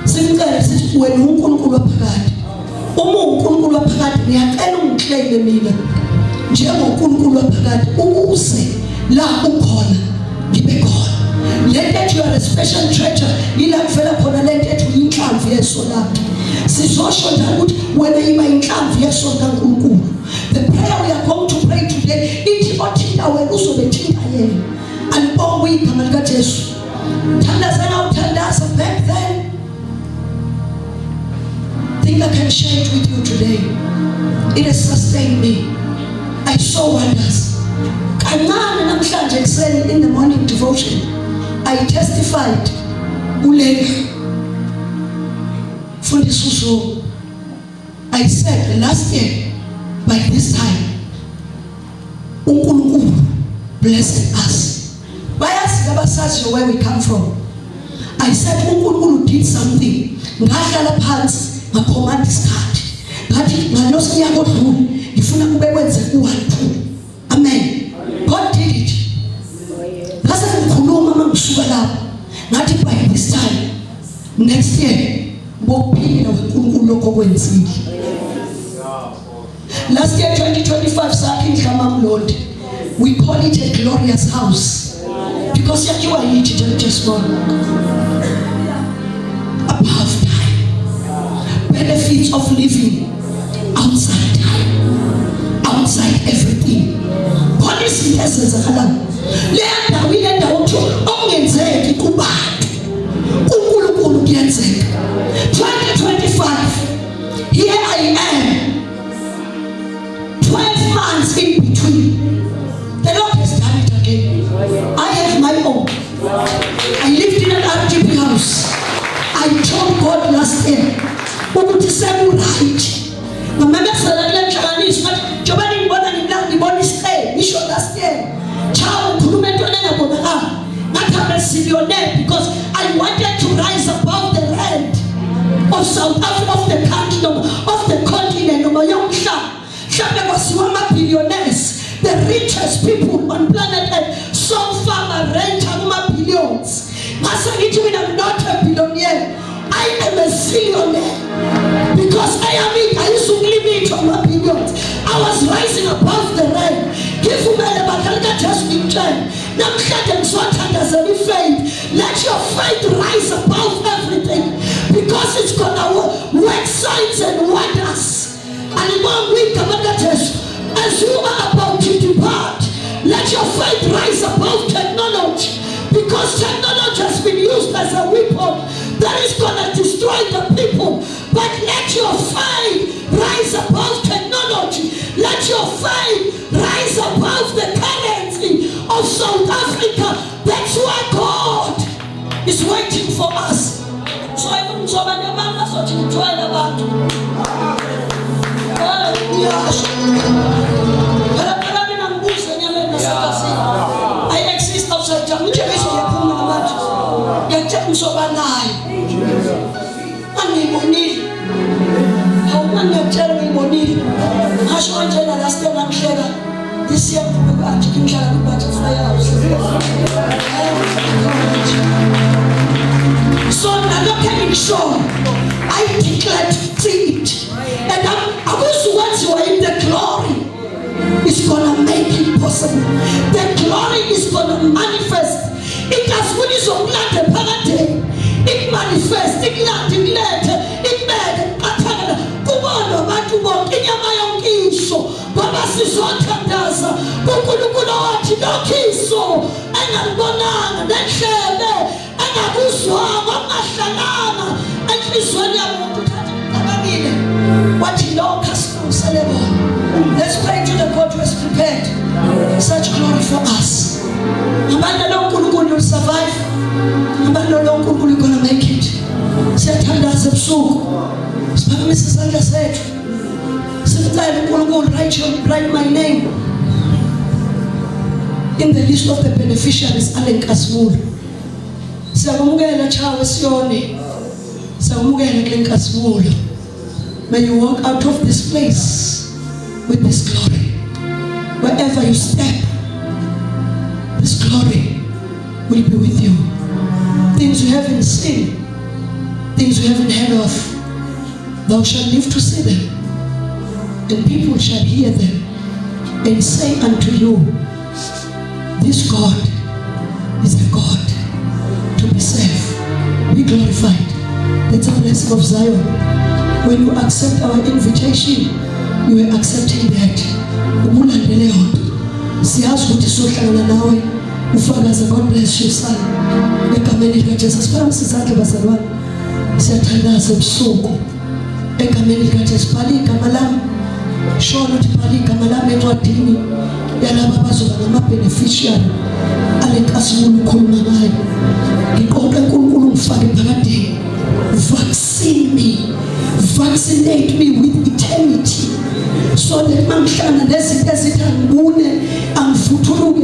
Speaker 4: Simcela sithi wena uNkulunkulu waphakade, uma uNkulunkulu waphakade ngiyacela ungiclaim mina njengoNkulunkulu waphakade, ukuze la ukhona ngibe khona. Lento ethi you are a special treasure yila kuvela khona lento ethi uyinhlamvu yeso lakho. Sizosho njalo ukuthi wena yiba inhlamvu yeso kaNkulunkulu. The prayer we are going to pray today ithi othinta wena uzobethinta yena. Alibonga igama likaJesu. Thandazana uthandaza back then. I think I can share it with you today. It has sustained me. I saw wonders. Kancane namhlanje ekuseni in the morning devotion, I testified uLevi Fundisa uZungu. I said last year by this time uNkulunkulu blessed us. Bayazi abasazi where we come from. I said uNkulunkulu did something. Ngahlala phansi ngacommand isikhathi. Ngathi ngalosi ngiyakodlula ngifuna kube kwenze u1 Amen. God did it. Ngase ngikhuluma mangisuka lapho. Ngathi by this time next year bokuphila weNkulunkulu lokho kwenzile. Last year 2025 sakhe ihlama Lord. We call it a glorious house because yakhiwa yithi just one. Above time. Benefits of living outside time. Outside everything. Policy lessons akhala. Lenda winenda uthi ongenzeki kubantu. uNkulunkulu kuyenzeka. 2025. Here I am. 12 months in between. The Lord has done it again. I have my own. I lived in an RGB house. I told God last year, ukuthi sekurayit. Ngamemezela kule nhlanganiso ngathi njengoba ngibona stay. Ngisho last year. Cha ukhuluma into engabonakala. Ngathi abesillionaire because I wanted to rise above the rand of South Africa, of the country, of the continent, of yomhlaba. Mhlawumbe kwasiwa ama-billionaires, the richest people on planet Earth, so far ma-range kuma-billions. Ngase ngithi mina I'm not a billionaire, I am a zillionaire because I used to limit on my billions. I was rising above the rand. Ngivumele bakalika just ngimtshela namhlanje ngisothandazela ifaith. Let your faith rise above everything because it's gonna work signs and wonders. And one week as you are about to depart, let your faith rise above technology because technology has been used as a weapon that is going to destroy the people. But let your faith rise above technology. Let your faith rise above the currency of South Africa. That's why God is waiting for us. So even so many of us are to join about. I exist outside time. Which is your problem? You're telling so bad. I'm money. How many are telling me money? I show you the last time I'm here. This year, I'm taking care of the butterfly house. So I'm not getting sure. I declare to see it. And I wish once you are in the glory, it's gonna make it possible. The glory is gonna manifest. It has what is on the parade. It manifests, it land, it led, it made a Kumano, Matubo, Kinyama Kiso, Baba Sisotandaza, Bukulukula, Chinokiso, and Albonana, then Shebe, and Abuswa, Mamashalana, and Missonia. What you know, customs, let's pray to the God who has prepared such glory for us. Amanda no Kuluku will survive. Amanda no Kuluku is gonna make it. Satan does a soul. Mrs. Sandra said, sometime Kuluku write my name in the list of the beneficiaries. Allen Kasmul. Samugela Charles Yoni. Samugela Glen Kasmul. May you walk out of this place with this glory. Wherever you step, this glory will be with you. Things you haven't seen, things you haven't heard of, thou shalt live to see them. And people shall hear them and say unto you, this God is a God to be saved, be glorified. That's a blessing of Zion. When you accept our invitation, you are accepting that. God bless you, son. Egameni likaJesu. Phambi sizandla bazalwane. Siyathandaza ebusuku. Egameni likaJesu. Bhala igama lami shona ukuthi bhala igama lami encwadini yalabo abazoba ngama-beneficiary ale nkazimulo ukhuluma ngayo. Ngiqoqa uNkulunkulu ngifake phakade. Vaccinate me with eternity, so that mangihlangana nezinto ezithi angibune angivuthuluke,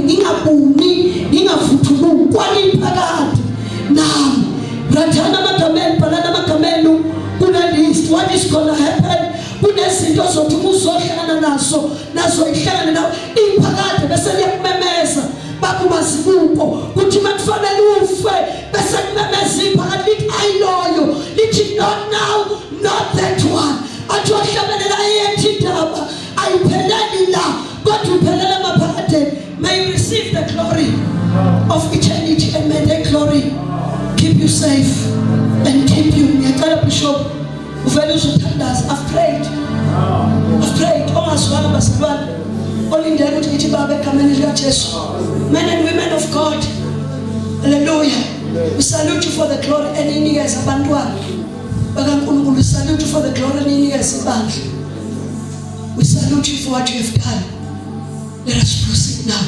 Speaker 4: ngingavuthuluki kwaliphakade nami. Rathana amagameni, bhalana amagameni kuna-list what is gonna happen. Kunezinto ozothi uzohlangana nazo ihlangane nawe iphakade, bese liyakumemeza bakumazibuko kuthi makufanele ufe, bese kumemeza iphakade lithi I know you, lithi not now, not that one. Athi wahlabelela eyethi indaba ayipheleli la kodwa iphelela maphakade. May you receive the glory of eternity, and may that glory keep you safe and keep you. Ngiyacela Bishop uvele uzothandaza. I've prayed ongazwanga basilwane olindele ukuthi ngithi baba egameni likaJesu. Men and women of God, hallelujah, we salute you for the glory eninikeza abantwana bakaNkulunkulu. We salute you for the glory eninikeza ibandla. We salute you for what you have done. Let us proceed now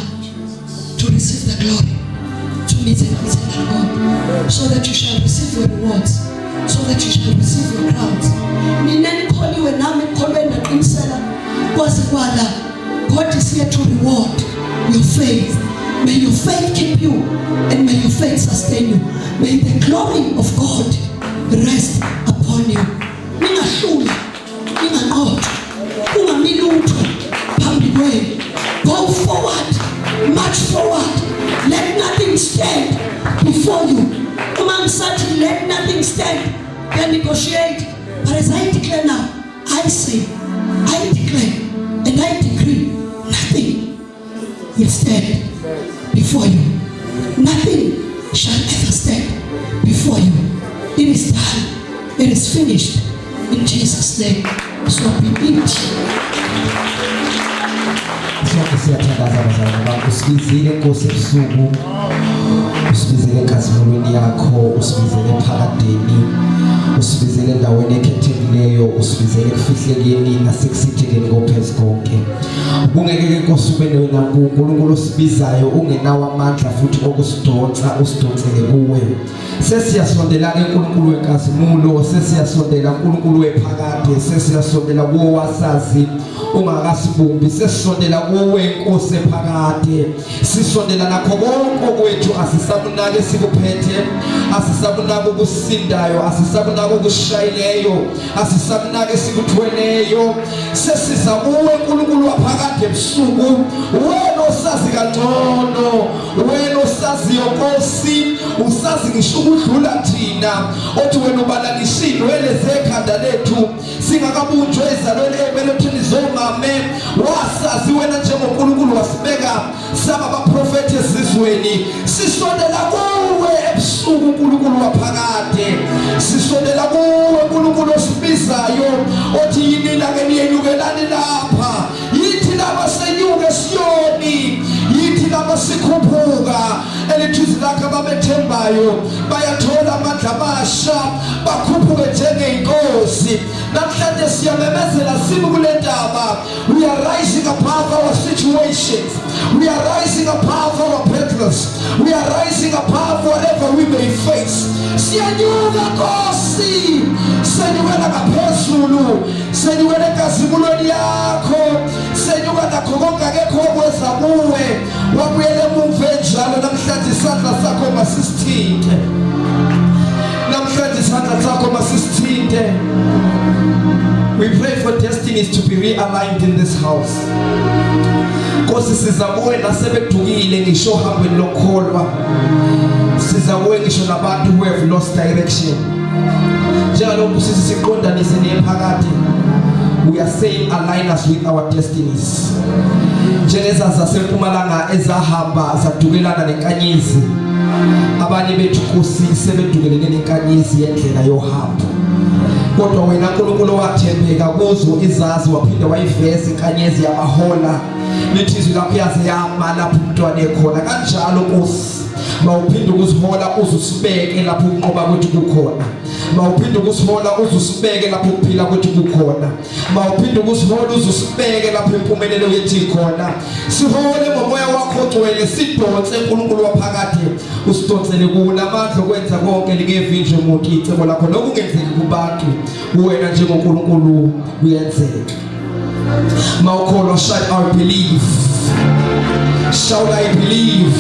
Speaker 4: to receive the glory, to meet and eternal God, so that you shall receive your rewards, so that you shall receive your crowns. Nina nikholiwe nami nikholweni naqinisela kwazi kwala. God is here to reward your faith. May your faith keep you, and may your faith sustain you. May the glory of God rest upon you. Ningahluli, ninganqothwa, ungami lutho phambi kwenu. Go forward, march forward. Let nothing stand before you. Uma ngisathi let nothing stand, can negotiate. But as I declare now, I say, I declare, and I decree, nothing will stand before you. Nothing shall ever stand before you. It is done. It is finished. In Jesus' name. So be it.
Speaker 5: Siyathandaza bazalwane bami, usibizile Nkosi ebusuku, usibizele enkazimulweni yakho, usibizele ephakadeni, usibizele endaweni ekhethekileyo, usibizele ekufihlekeni nasekusithekeni kophezu konke. Ubungeke Nkosi ube wena uNkulunkulu osibizayo ungenawo amandla futhi okusidonsa, usidonsele kuwe. Sesiyasondela kuNkulunkulu wenkazimulo, sesiyasondela kuNkulunkulu wephakade, sesiyasondela kuwo wasazi ungakasibumbi, sesisondela kuwe Nkosi ephakade, sisondela nakho konke kwethu. Asisabunake sikuphethe, asisabunake ukusindayo, asisabunake ukushayileyo, asisabunake sikuthweleyo. Sesiza kuwe uNkulunkulu waphakade ebusuku, wena osazi kangcono, wena osaziyo Nkosi, usazi ngisho ukudlula thina. Othi wena ubalalishile welezekhanda lethu singakabunjwe ezalweni ebelethini zomame. Wasazi wena njengoNkulunkulu wasibeka saba abaprofeti ezizweni. Sisondela kuwe ebusuku uNkulunkulu waphakade, sisondela kuwe uNkulunkulu osibizayo. Othi yini lake niyenyukelani lapha, yithi laba senyuke Siyoni, yithi laba sikhuphuka. Elithuzi lakhe ababethembayo bayathola amandla amasha, bakhuphuke njengeyinkosi. Namhlanje siyamemezela sibu kule ndaba. We are rising above our situations. We are rising above our battles. We are rising above whatever we may face. Siyanyuka Nkosi, senyukela ngaphezulu, senyukela enkazimulweni yakho, senyuka nakho konke akekho okwenza kuwe. Wabuyele emuva njalo namhlanje isandla sakho masisithinte, namhlanje isandla sakho masisithinte. We pray for destinies to be realigned in this house. Nkosi siza kuwe nasebedukile ngisho ohambweni lokholwa, siza kuwe ngisho nabantu who have lost direction. Njengalokhu siqondanise nephakade, we are saying align us with our destinies. Njengeza zaseMpumalanga ezahamba zadukelana nenkanyezi, abanye bethu Nkosi sebedukelene nenkanyezi yendlela yohambo. Kodwa wena Nkulunkulu wathembeka kuzo izazi, waphinde wayiveza inkanyezi yabahola. Lithizwi lakho yaze yama lapho umntwana ekhona. Kanjalo Nkosi mawuphinde ukuzihola uzusibeke lapho ukunqoba kwethu kukhona. Mawuphinde ukusihola uzusibeke lapho ukuphila kwethu kukhona. Mawuphinde ukusihola uzusibeke lapho impumelelo yethu ikhona. Sihole ngomoya wakho ogcwele sidonse uNkulunkulu waphakade. Usidonsele kulamandla okwenza konke lingevinjwe umuntu icebo lakho nokungenzeki kubantu. Wena njengoNkulunkulu uyenzeka. Mawukholwa shout I believe. Shout I believe.